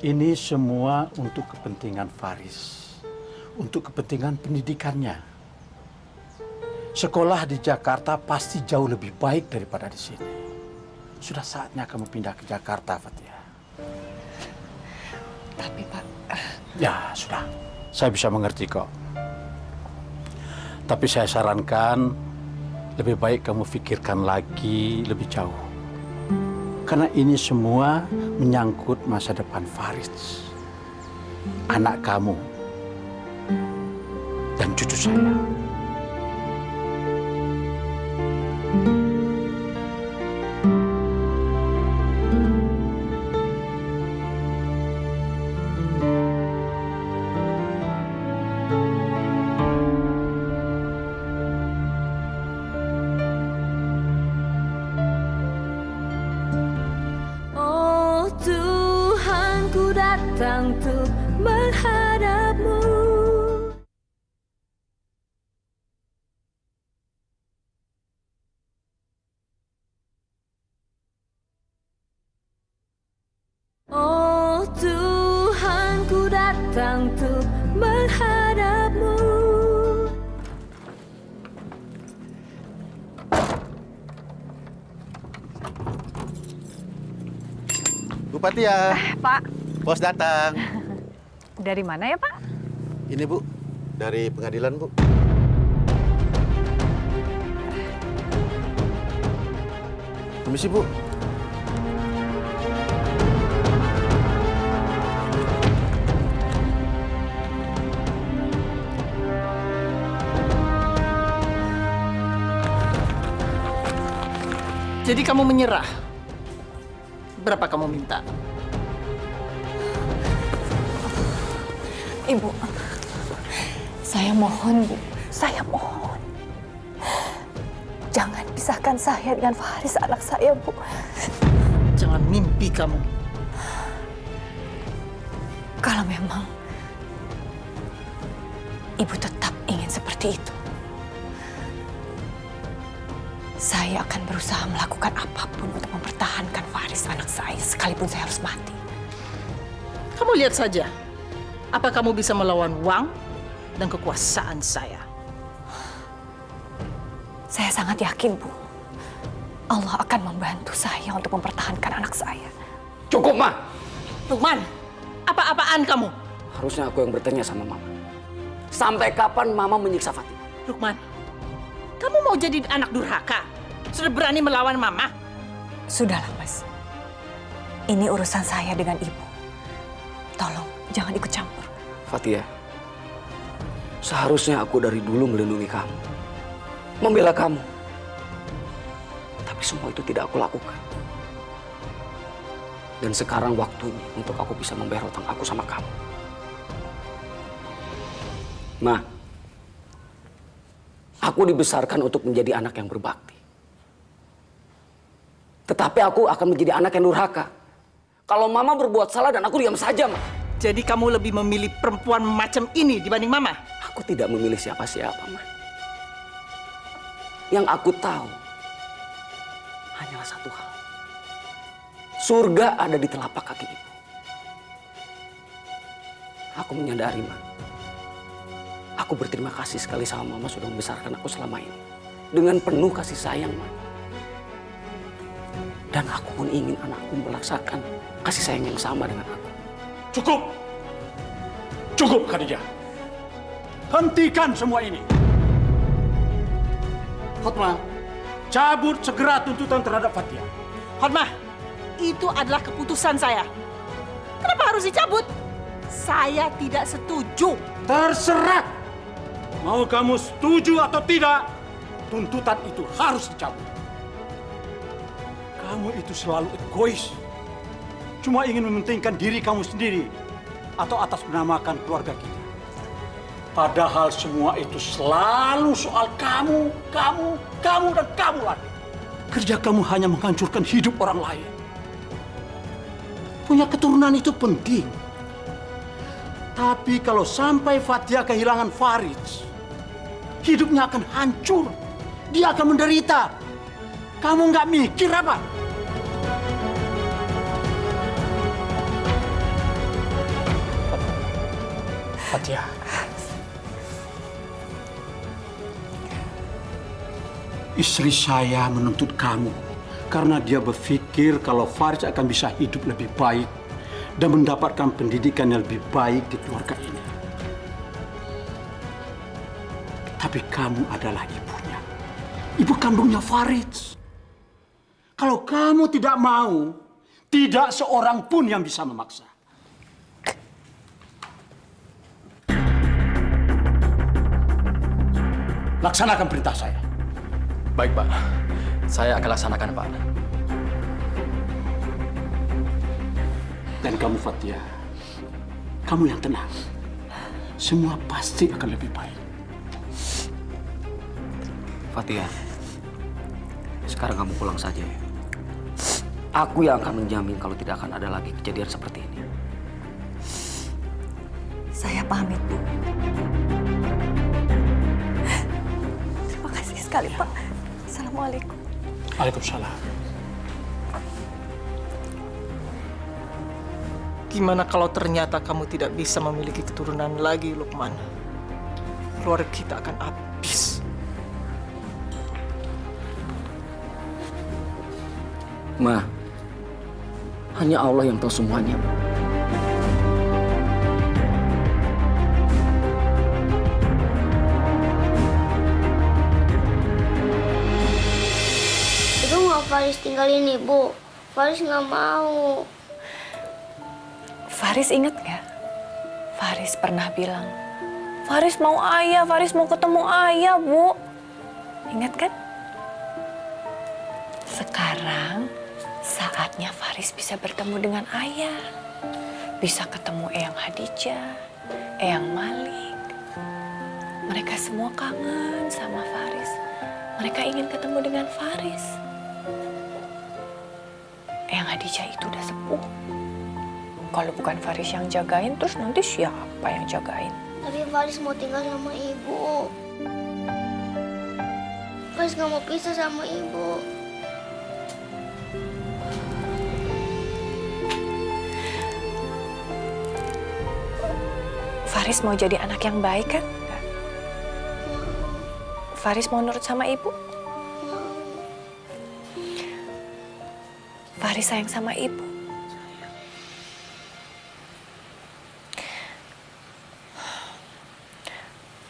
ini semua untuk kepentingan Faris, untuk kepentingan pendidikannya. Sekolah di Jakarta pasti jauh lebih baik daripada di sini. Sudah saatnya kamu pindah ke Jakarta, Fatia. Tapi Pak... Ya, sudah. Saya bisa mengerti kok. Tapi saya sarankan lebih baik kamu pikirkan lagi lebih jauh. Karena ini semua menyangkut masa depan Faris. Anak kamu dan cucu saya. Oh Tuhan, ku datang untuk menghadapmu. Oh Tuhan, ku datang untuk menghadapmu. Bu Fathia. Pak, Bos datang. dari mana ya Pak? Ini Bu, dari pengadilan Bu. Permisi Bu. Jadi kamu menyerah? Berapa kamu minta? Ibu, saya mohon Bu, saya mohon. Jangan pisahkan saya dengan Faris anak saya Bu. Jangan mimpi kamu. Kalau memang Ibu tetap ingin seperti itu, saya akan berusaha melakukan apapun untuk mempertahankan Faris anak saya, sekalipun saya harus mati. Kamu lihat saja, apa kamu bisa melawan uang dan kekuasaan saya? Saya sangat yakin, Bu. Allah akan membantu saya untuk mempertahankan anak saya. Cukup, Ma! Lukman, apa-apaan kamu? Harusnya aku yang bertanya sama Mama. Sampai kapan Mama menyiksa Fatima? Lukman, kamu mau jadi anak durhaka? Sudah berani melawan Mama? Sudahlah, Mas. Ini urusan saya dengan Ibu. Tolong, jangan ikut campur. Fatia, seharusnya aku dari dulu melindungi kamu. Membela kamu. Tapi semua itu tidak aku lakukan. Dan sekarang waktunya untuk aku bisa membayar hutang aku sama kamu. Ma, aku dibesarkan untuk menjadi anak yang berbakti. Tetapi aku akan menjadi anak yang durhaka. Kalau Mama berbuat salah dan aku diam saja, Ma. Jadi kamu lebih memilih perempuan macam ini dibanding Mama? Aku tidak memilih siapa-siapa, Ma. Yang aku tahu hanyalah satu hal. Surga ada di telapak kaki Ibu. Aku menyadari, Ma. Aku berterima kasih sekali sama Mama sudah membesarkan aku selama ini. Dengan penuh kasih sayang, Ma. Dan aku pun ingin anakku merasakan kasih sayang yang sama dengan aku. Cukup! Cukup, Khadijah. Hentikan semua ini. Hotma, cabut segera tuntutan terhadap Fathia. Hotma, itu adalah keputusan saya. Kenapa harus dicabut? Saya tidak setuju. Terserah. Mau kamu setuju atau tidak, tuntutan itu harus dicabut. Kamu itu selalu egois. Cuma ingin mementingkan diri kamu sendiri atau atas menamakan keluarga kita. Padahal semua itu selalu soal kamu, dan kamu lagi. Kerja kamu hanya menghancurkan hidup orang lain. Punya keturunan itu penting. Tapi kalau sampai Fathia kehilangan Faris, hidupnya akan hancur. Dia akan menderita. Kamu nggak mikir apa? Fathia. Istri saya menuntut kamu karena dia berpikir kalau Faris akan bisa hidup lebih baik dan mendapatkan pendidikan yang lebih baik di keluarga ini. Tapi kamu adalah ibunya. Ibu kandungnya Faris. Kalau kamu tidak mau, tidak seorang pun yang bisa memaksa. Laksanakan perintah saya. Baik, Pak. Saya akan laksanakan, Pak. Dan kamu Fatia, kamu yang tenang. Semua pasti akan lebih baik. Fatia, sekarang kamu pulang saja ya. Aku yang akan menjamin kalau tidak akan ada lagi kejadian seperti ini. Saya pamit, Bu. Terima kasih sekali, Pak. Assalamualaikum. Waalaikumsalam. Gimana kalau ternyata kamu tidak bisa memiliki keturunan lagi, Lukman? Keluarga kita akan habis. Ma, hanya Allah yang tahu semuanya. Ibu nggak Faris tinggalin Ibu. Faris nggak mau. Faris ingat nggak? Faris pernah bilang, Faris mau ayah, Faris mau ketemu ayah, Bu. Ingat kan? Sekarang saatnya Faris bisa bertemu dengan ayah. Bisa ketemu Eyang Hadijah, Eyang Malik. Mereka semua kangen sama Faris. Mereka ingin ketemu dengan Faris. Eyang Hadijah itu udah sepuh. Kalau bukan Faris yang jagain, terus nanti siapa yang jagain? Tapi Faris mau tinggal sama Ibu. Faris nggak mau pisah sama Ibu. Faris mau jadi anak yang baik kan? Faris mau nurut sama ibu? Faris sayang sama ibu.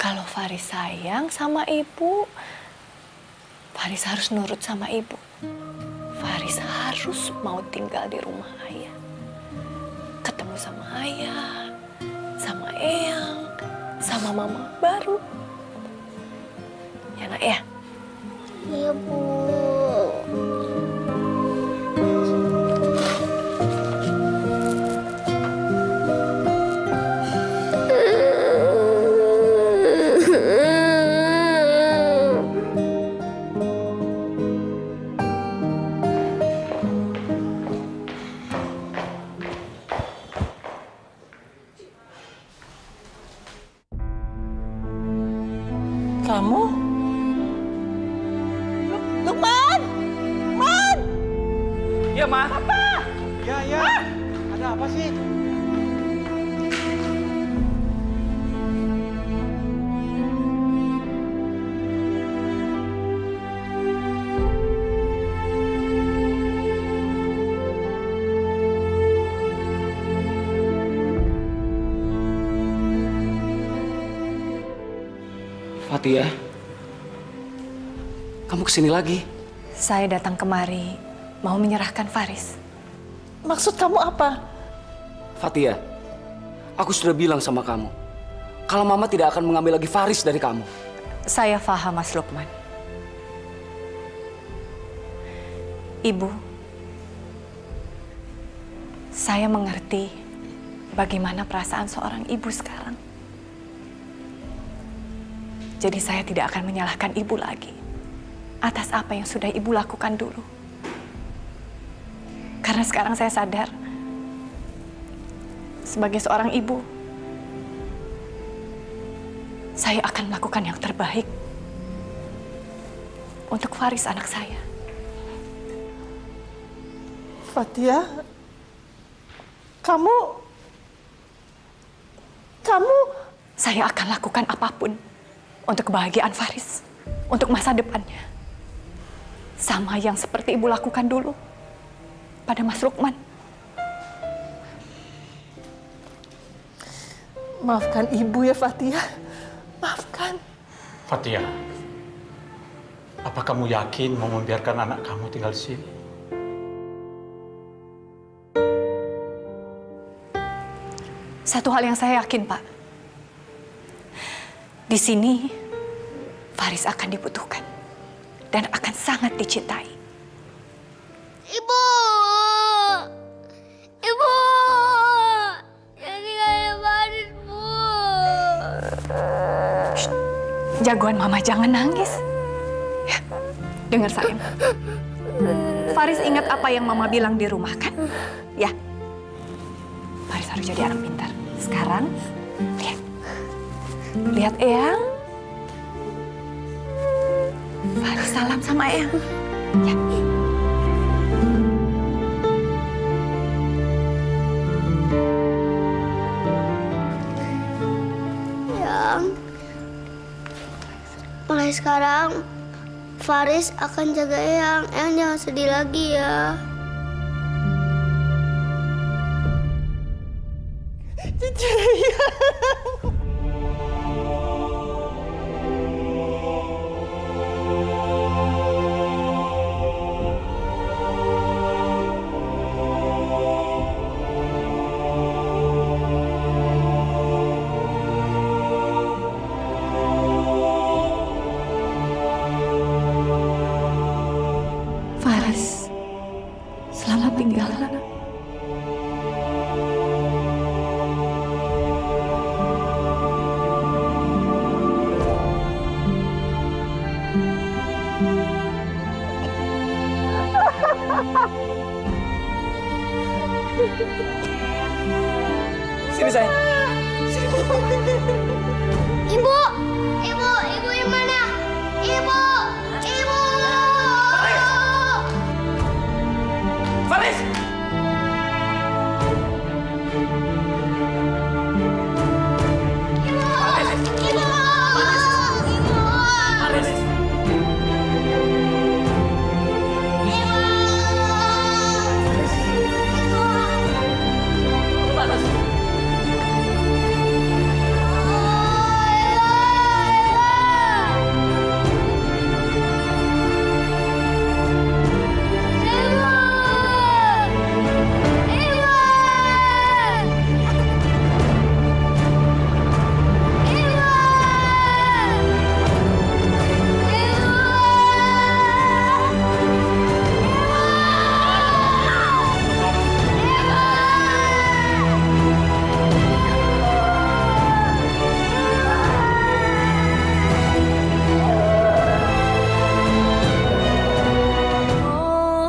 Kalau Faris sayang sama ibu, Faris harus nurut sama ibu. Faris harus mau tinggal di rumah ayah. Ketemu sama ayah, sama Eyang, sama mama baru. Ya nak ya? Iya, Bu. Kamu? Lukman! Man! Iya, Ma. Apa? Ya. Ada apa sih? Fatia, kamu kesini lagi? Saya datang kemari mau menyerahkan Faris. Maksud kamu apa? Fatia, aku sudah bilang sama kamu, kalau Mama tidak akan mengambil lagi Faris dari kamu. Saya paham, Mas Lukman. Ibu, saya mengerti bagaimana perasaan seorang ibu sekarang. Jadi saya tidak akan menyalahkan ibu lagi atas apa yang sudah ibu lakukan dulu. Karena sekarang saya sadar, sebagai seorang ibu, saya akan melakukan yang terbaik untuk Faris anak saya. Fatia, kamu... Saya akan lakukan apapun untuk kebahagiaan Faris, untuk masa depannya. Sama yang seperti ibu lakukan dulu pada Mas Lukman. Maafkan ibu ya, Fatia. Maafkan. Fatia, apa kamu yakin mau membiarkan anak kamu tinggal di sini? Satu hal yang saya yakin, Pak. Di sini, Faris akan dibutuhkan. dan akan sangat dicintai. Ibu! Ibu! Jangan tinggalin Faris, Bu. Jagoan mama, jangan nangis. Ya, dengar sayang. Faris ingat apa yang mama bilang di rumah kan? Ya. Faris harus jadi anak pintar. Sekarang, lihat. Lihat Eyang. Faris salam sama Eyang. Ya. Yang mulai sekarang Faris akan jaga Eyang. Eyang jangan sedih lagi ya. Cucu Eyang. Faris, selamat tinggal. Sini sayang. Sini. Ibu! Ibu! Ibu yang mana? Ibu! Ibu! Faris!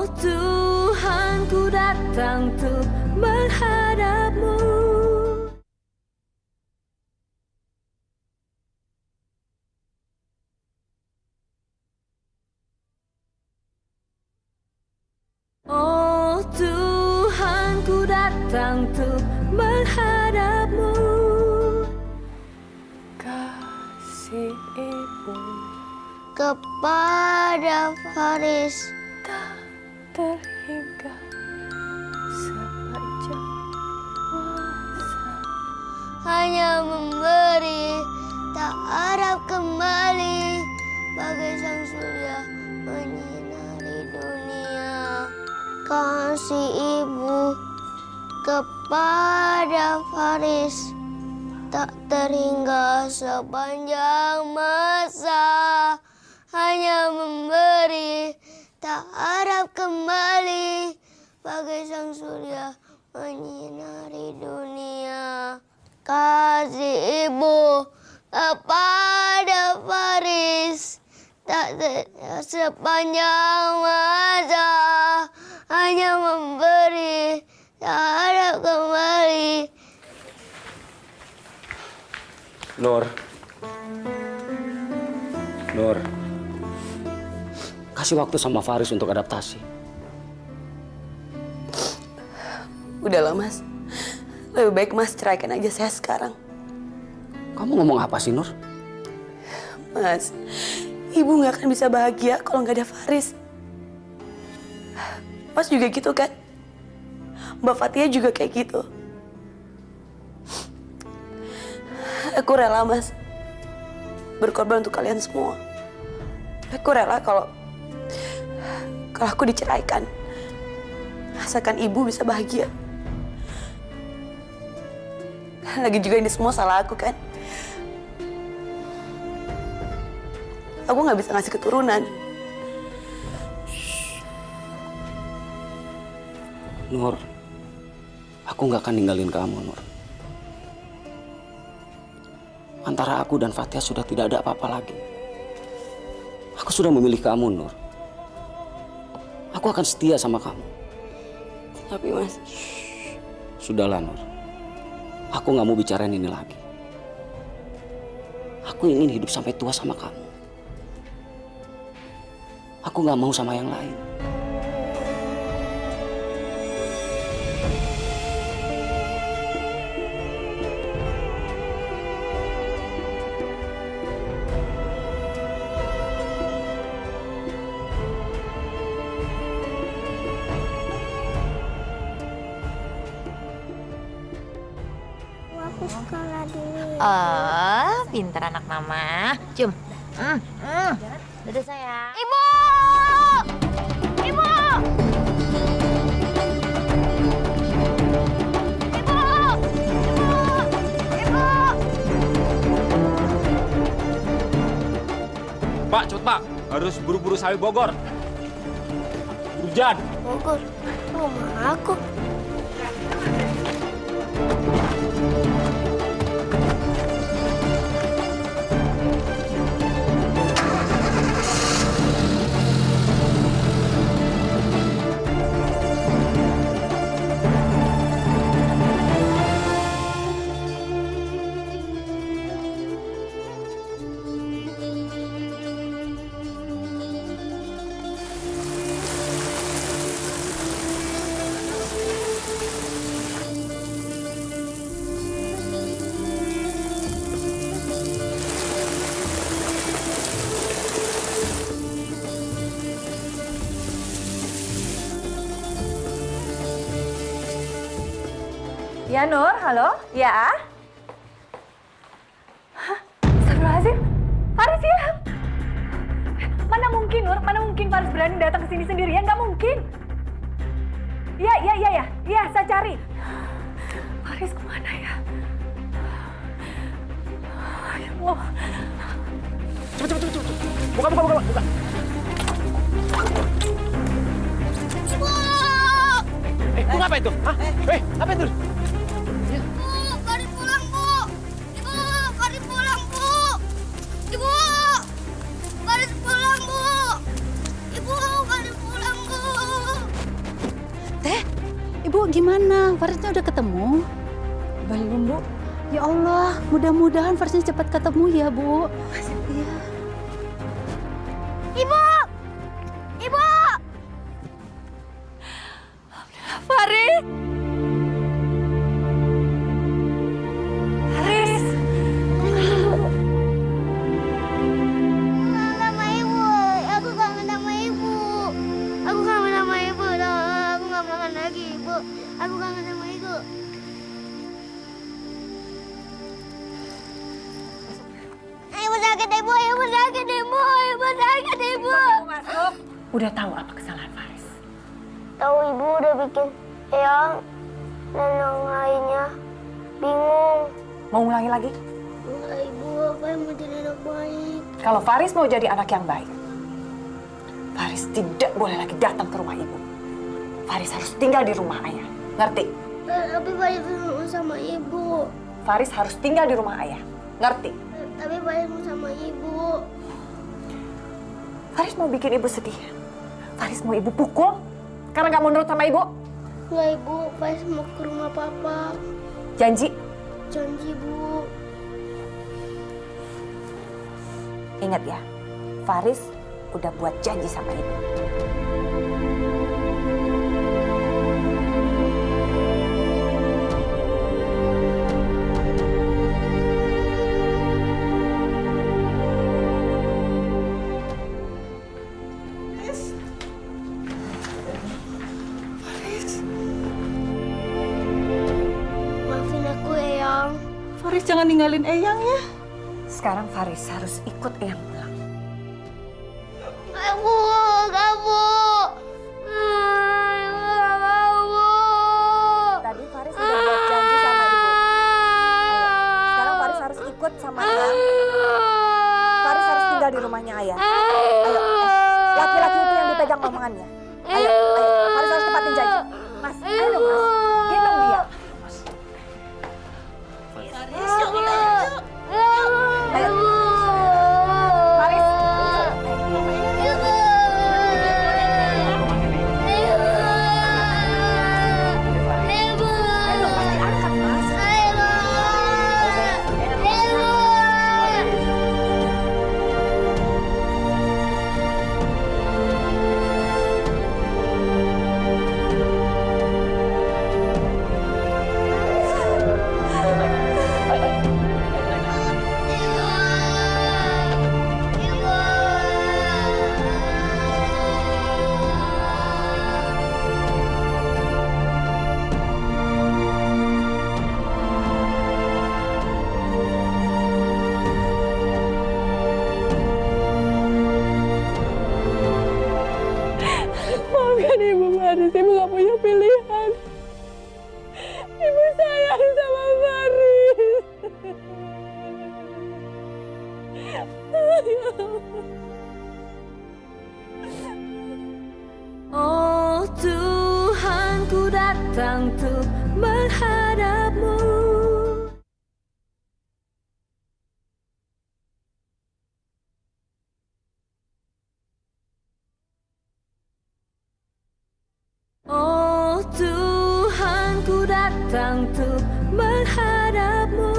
Oh Tuhan, ku datang tuh menghadapmu. Oh Tuhan, ku datang tuh menghadapmu. Kasih Ibu Kepada Faris. tak terhingga sepanjang masa. Hanya memberi, tak harap kembali. Bagai sang surya menyinari dunia. Kasih Ibu kepada Faris tak terhingga sepanjang masa. Hanya memberi, tak harap kembali. Bagai sang surya menyinari dunia. Kasih Ibu kepada Faris tak sepanjang masa. Hanya memberi, tak harap kembali. Nur. Nur. Kasih waktu sama Faris untuk adaptasi. Udahlah Mas, lebih baik Mas ceraikan aja saya sekarang. Kamu ngomong apa sih, Nur? Mas, Ibu nggak akan bisa bahagia kalau nggak ada Faris. Mas juga gitu kan? Mbak Fatia juga kayak gitu. Aku rela Mas berkorban untuk kalian semua. Aku rela kalau aku diceraikan. Asalkan Ibu bisa bahagia. Lagi juga ini semua salah aku kan? Aku nggak bisa ngasih keturunan. Nur, aku nggak akan ninggalin kamu, Nur. Antara aku dan Fatia sudah tidak ada apa-apa lagi. Aku sudah memilih kamu, Nur. Aku akan setia sama kamu. Tapi Mas, Sudahlah, Nur. Aku nggak mau bicarain ini lagi. Aku ingin hidup sampai tua sama kamu. Aku nggak mau sama yang lain. aku sekolah dulu. Oh, pintar anak mama. Cium. Dadah sayang. Ibu! Ibu! Pak, cepet Pak. Harus buru-buru sampai Bogor. Hujan. Bogor, rumah aku. Ya Nur, halo? Ya? Hah? Astagfirullahaladzim, Faris hilang. Mana mungkin Nur, mana mungkin Faris berani datang ke sini sendirian? Nggak mungkin. Iya, saya cari. Faris kemana ya? Ya Allah. Cepet. Buka. Lu ngapain tuh? Hah? Ngapain tuh? Faris pulang, Bu. Ibu, Faris pulang, Bu. Ibu, Faris pulang, Bu. Ibu, Faris pulang, Bu. Teh, Ibu gimana? Farisnya udah ketemu? Belum, Bu. Ya Allah, mudah-mudahan Farisnya cepat ketemu ya, Bu. Iya. Ibu! Ibu! Faris! Faris! Sama Ibu. Aku kangen sama Ibu. Aku kangen sama Ibu. Aku nggak makan lagi, Ibu. Aku kangen sama Ibu. Ibu sakit, Ibu. Ibu sakit, Ibu. Ibu sakit, Ibu. Masuk. Udah tahu apa kesalahan Faris? Tahu Ibu udah bikin Eyang dan yang lainnya bingung. Mau ulangi lagi? Enggak, Ibu. Apa yang mau jadi anak baik? Kalau Faris mau jadi anak yang baik, Faris tidak boleh lagi datang ke rumah ibu. Faris harus tinggal di rumah ayah. Ngerti? Tapi Faris mau sama Ibu. Faris harus tinggal di rumah ayah. Ngerti? Tapi Faris mau sama Ibu. Faris mau bikin ibu sedih. Faris mau ibu pukul karena nggak mau nurut sama ibu. Enggak, Ibu. Faris mau ke rumah Papa. Janji? Janji, Bu. Ingat ya, Faris udah buat janji sama ibu. Maafin aku, Eyang. Faris jangan ninggalin Eyang ya. Sekarang Faris harus ikut Eyang pulang. Kamu. Nggak mau, Bu. Tadi Faris udah buat janji sama ibu. Ayo, sekarang Faris harus ikut sama Eyang. Faris harus tinggal di rumahnya ayah. Ayo, laki-laki itu yang dipegang omongannya. Ayo, Faris harus tepatin janji. Mas, ayo datang tuh menghadapmu.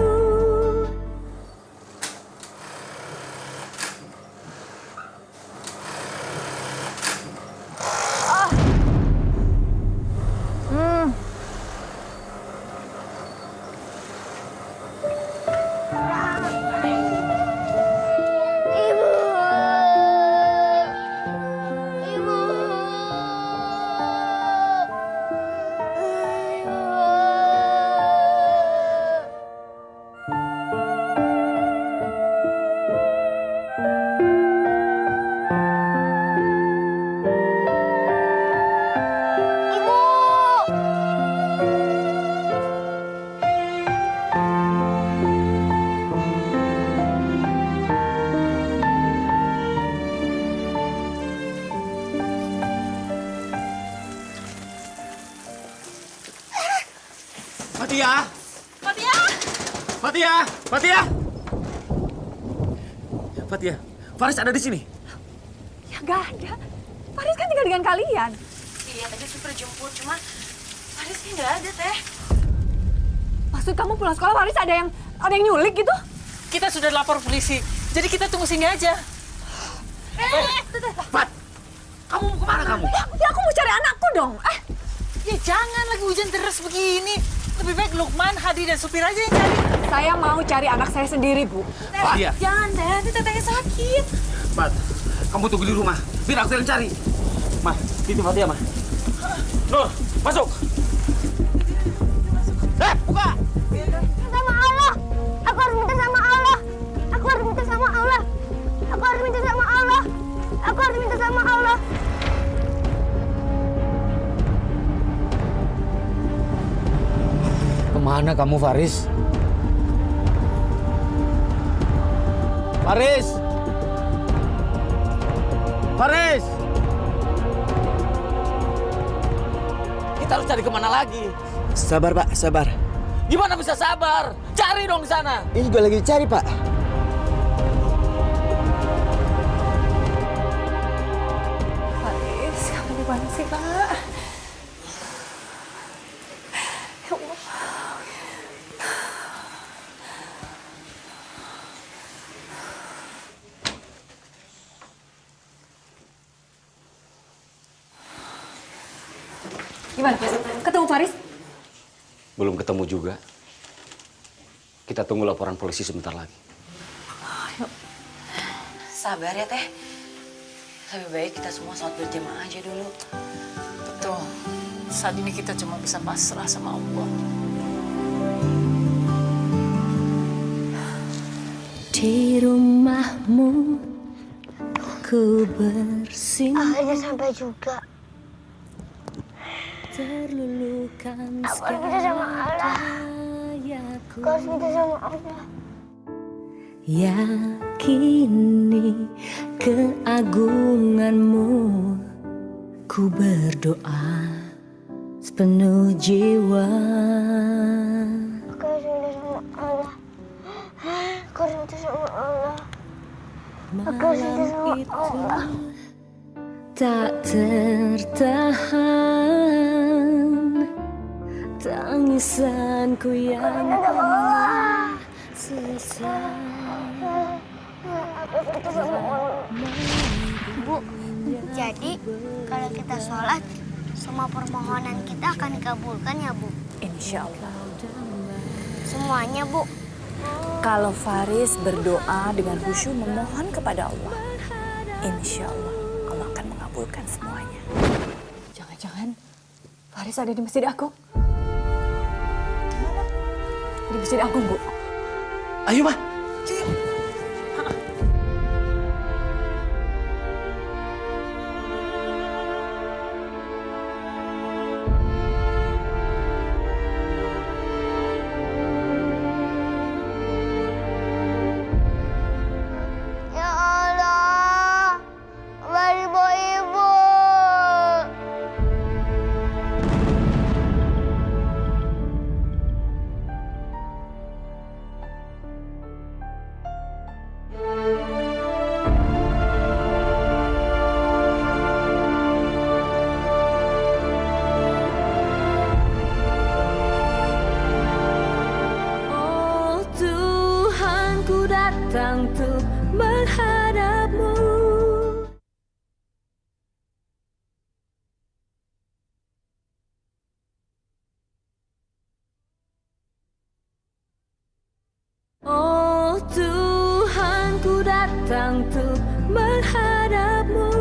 Fatia! Fatia! Fatia! Fatia! Fatia, Faris ada di sini. Ya nggak ada. Faris kan tinggal dengan kalian. Iya, tadi super jemput, cuma Farisnya nggak ada, Teh. Maksud kamu pulang sekolah Faris ada yang nyulik gitu? Kita sudah lapor polisi, jadi kita tunggu sini aja. Fat, kamu mau kemana kamu? Ya aku mau cari anakku dong. Ya jangan, lagi hujan deras begini. Lebih baik Lukman, Hadi, dan supir aja yang cari. Saya mau cari anak saya sendiri, Bu. Fatia. Jangan, Teh. Nanti Tetehnya sakit. Fat, kamu tunggu di rumah. Biar aku yang cari. Mah, titip Fatia, Mah. Nur, masuk. Buka. Sama Allah. Aku harus minta sama Allah. Aku harus minta sama Allah. Aku harus minta sama Allah. Aku harus minta sama Allah. Kemana kamu, Faris? Faris! Faris! Kita harus cari kemana lagi? Sabar, Pak, sabar. Gimana bisa sabar? Cari dong di sana. Ini juga lagi dicari, Pak. Faris, kamu di mana sih, Pak? Ya Allah. Gimana, Pak? Ketemu Faris? Belum ketemu juga. Kita tunggu laporan polisi sebentar lagi. Sabar ya, Teh. Lebih baik kita semua sholat berjamaah aja dulu. Betul. Saat ini kita cuma bisa pasrah sama Allah. Di rumahmu ku bersinggah. Akhirnya sampai juga. Terlulukan Aku harus minta sama Allah. Aku harus minta sama Allah. Yakini keagunganmu, ku berdoa sepenuh jiwa. Aku harus minta sama Allah. Aku harus minta sama Allah. Aku harus minta sama Allah. Tak tertahan tangisanku yang sesat. Bu, jadi kalau kita sholat, semua permohonan kita akan dikabulkan ya, Bu? Insya Allah. Semuanya, Bu. Kalau Faris berdoa dengan khusyuk memohon kepada Allah, insya Allah Allah akan mengabulkan semuanya. Jangan-jangan Faris ada di Masjid Agung? Di Masjid Agung, Bu. Ayo, Mah. Ya Allah, beri ibu. datang untuk menghadapmu. Oh Tuhan, ku datang untuk menghadapmu.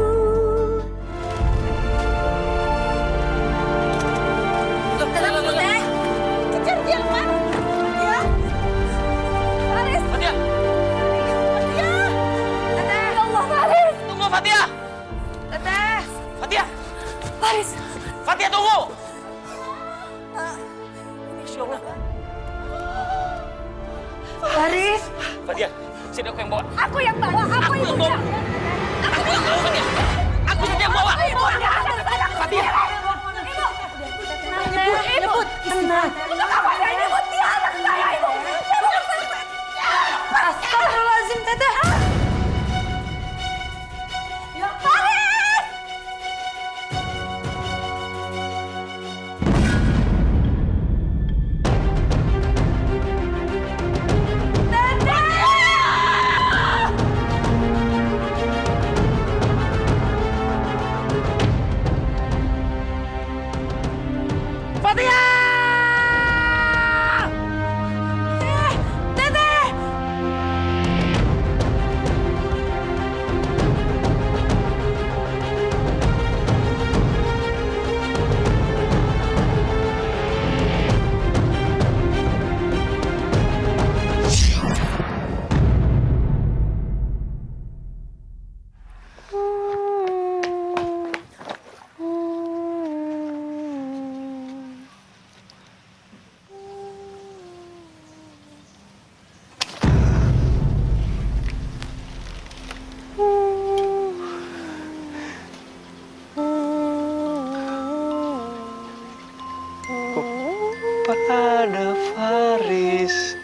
Tenang dulu deh. Kejar dia, Pak. Ya. Faris. Fatia. Fatia. Teteh. Ya Allah, Faris. Tunggu, Fatia. Teteh. Fatia. Faris. Fatia, tunggu. Insya Allah. Faris. Fatia, sini aku yang bawa. Aku yang bawa. Aku yang bawa. Aku yang bawa, Fatia. Aku saja yang bawa. Fatia. Ibu, tenang. Untuk apa ada ini? Ibu, dia anak saya, Ibu. Astagfirullahaladzim, Teteh. Ya, Faris! Fatia! Teteh! Pada Faris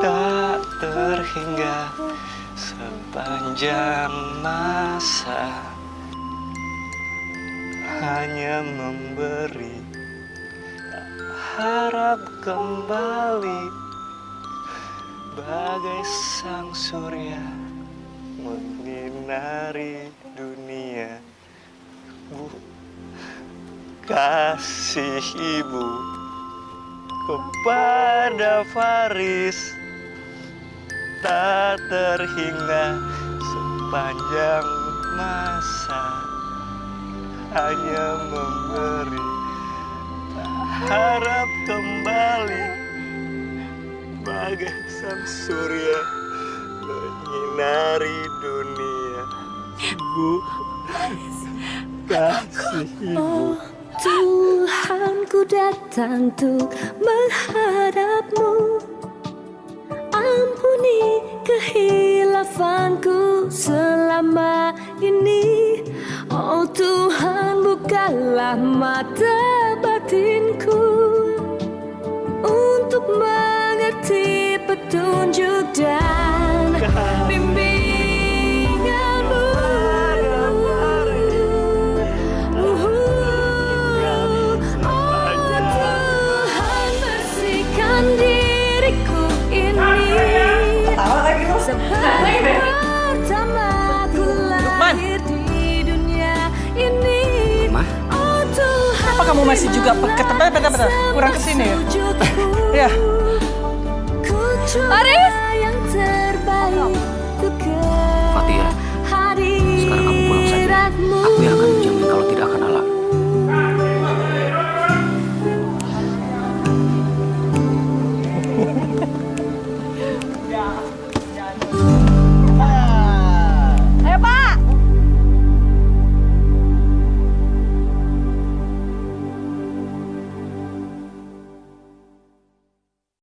tak terhingga sepanjang masa, hanya memberi harap kembali bagai sang surya menyinari dunia. Bu, kasih ibu kepada Faris tak terhingga sepanjang masa, hanya memberi harap kembali bagai sang surya menyinari dunia. Bu, kasih ibu. Tuhan, ku datang untuk menghadapmu. Ampuni kehilafanku selama ini. Oh Tuhan, bukalah mata batinku untuk mengerti petunjuk dan bimbinganmu. Diriku ini sebagai pertama ku lahir di dunia ini. Oh Tuhan, Apa kamu masih juga bentar, kurang kesini ya? Ya. Faris yang terbaik. Fatia, sekarang kamu pulang saja. Aku yang akan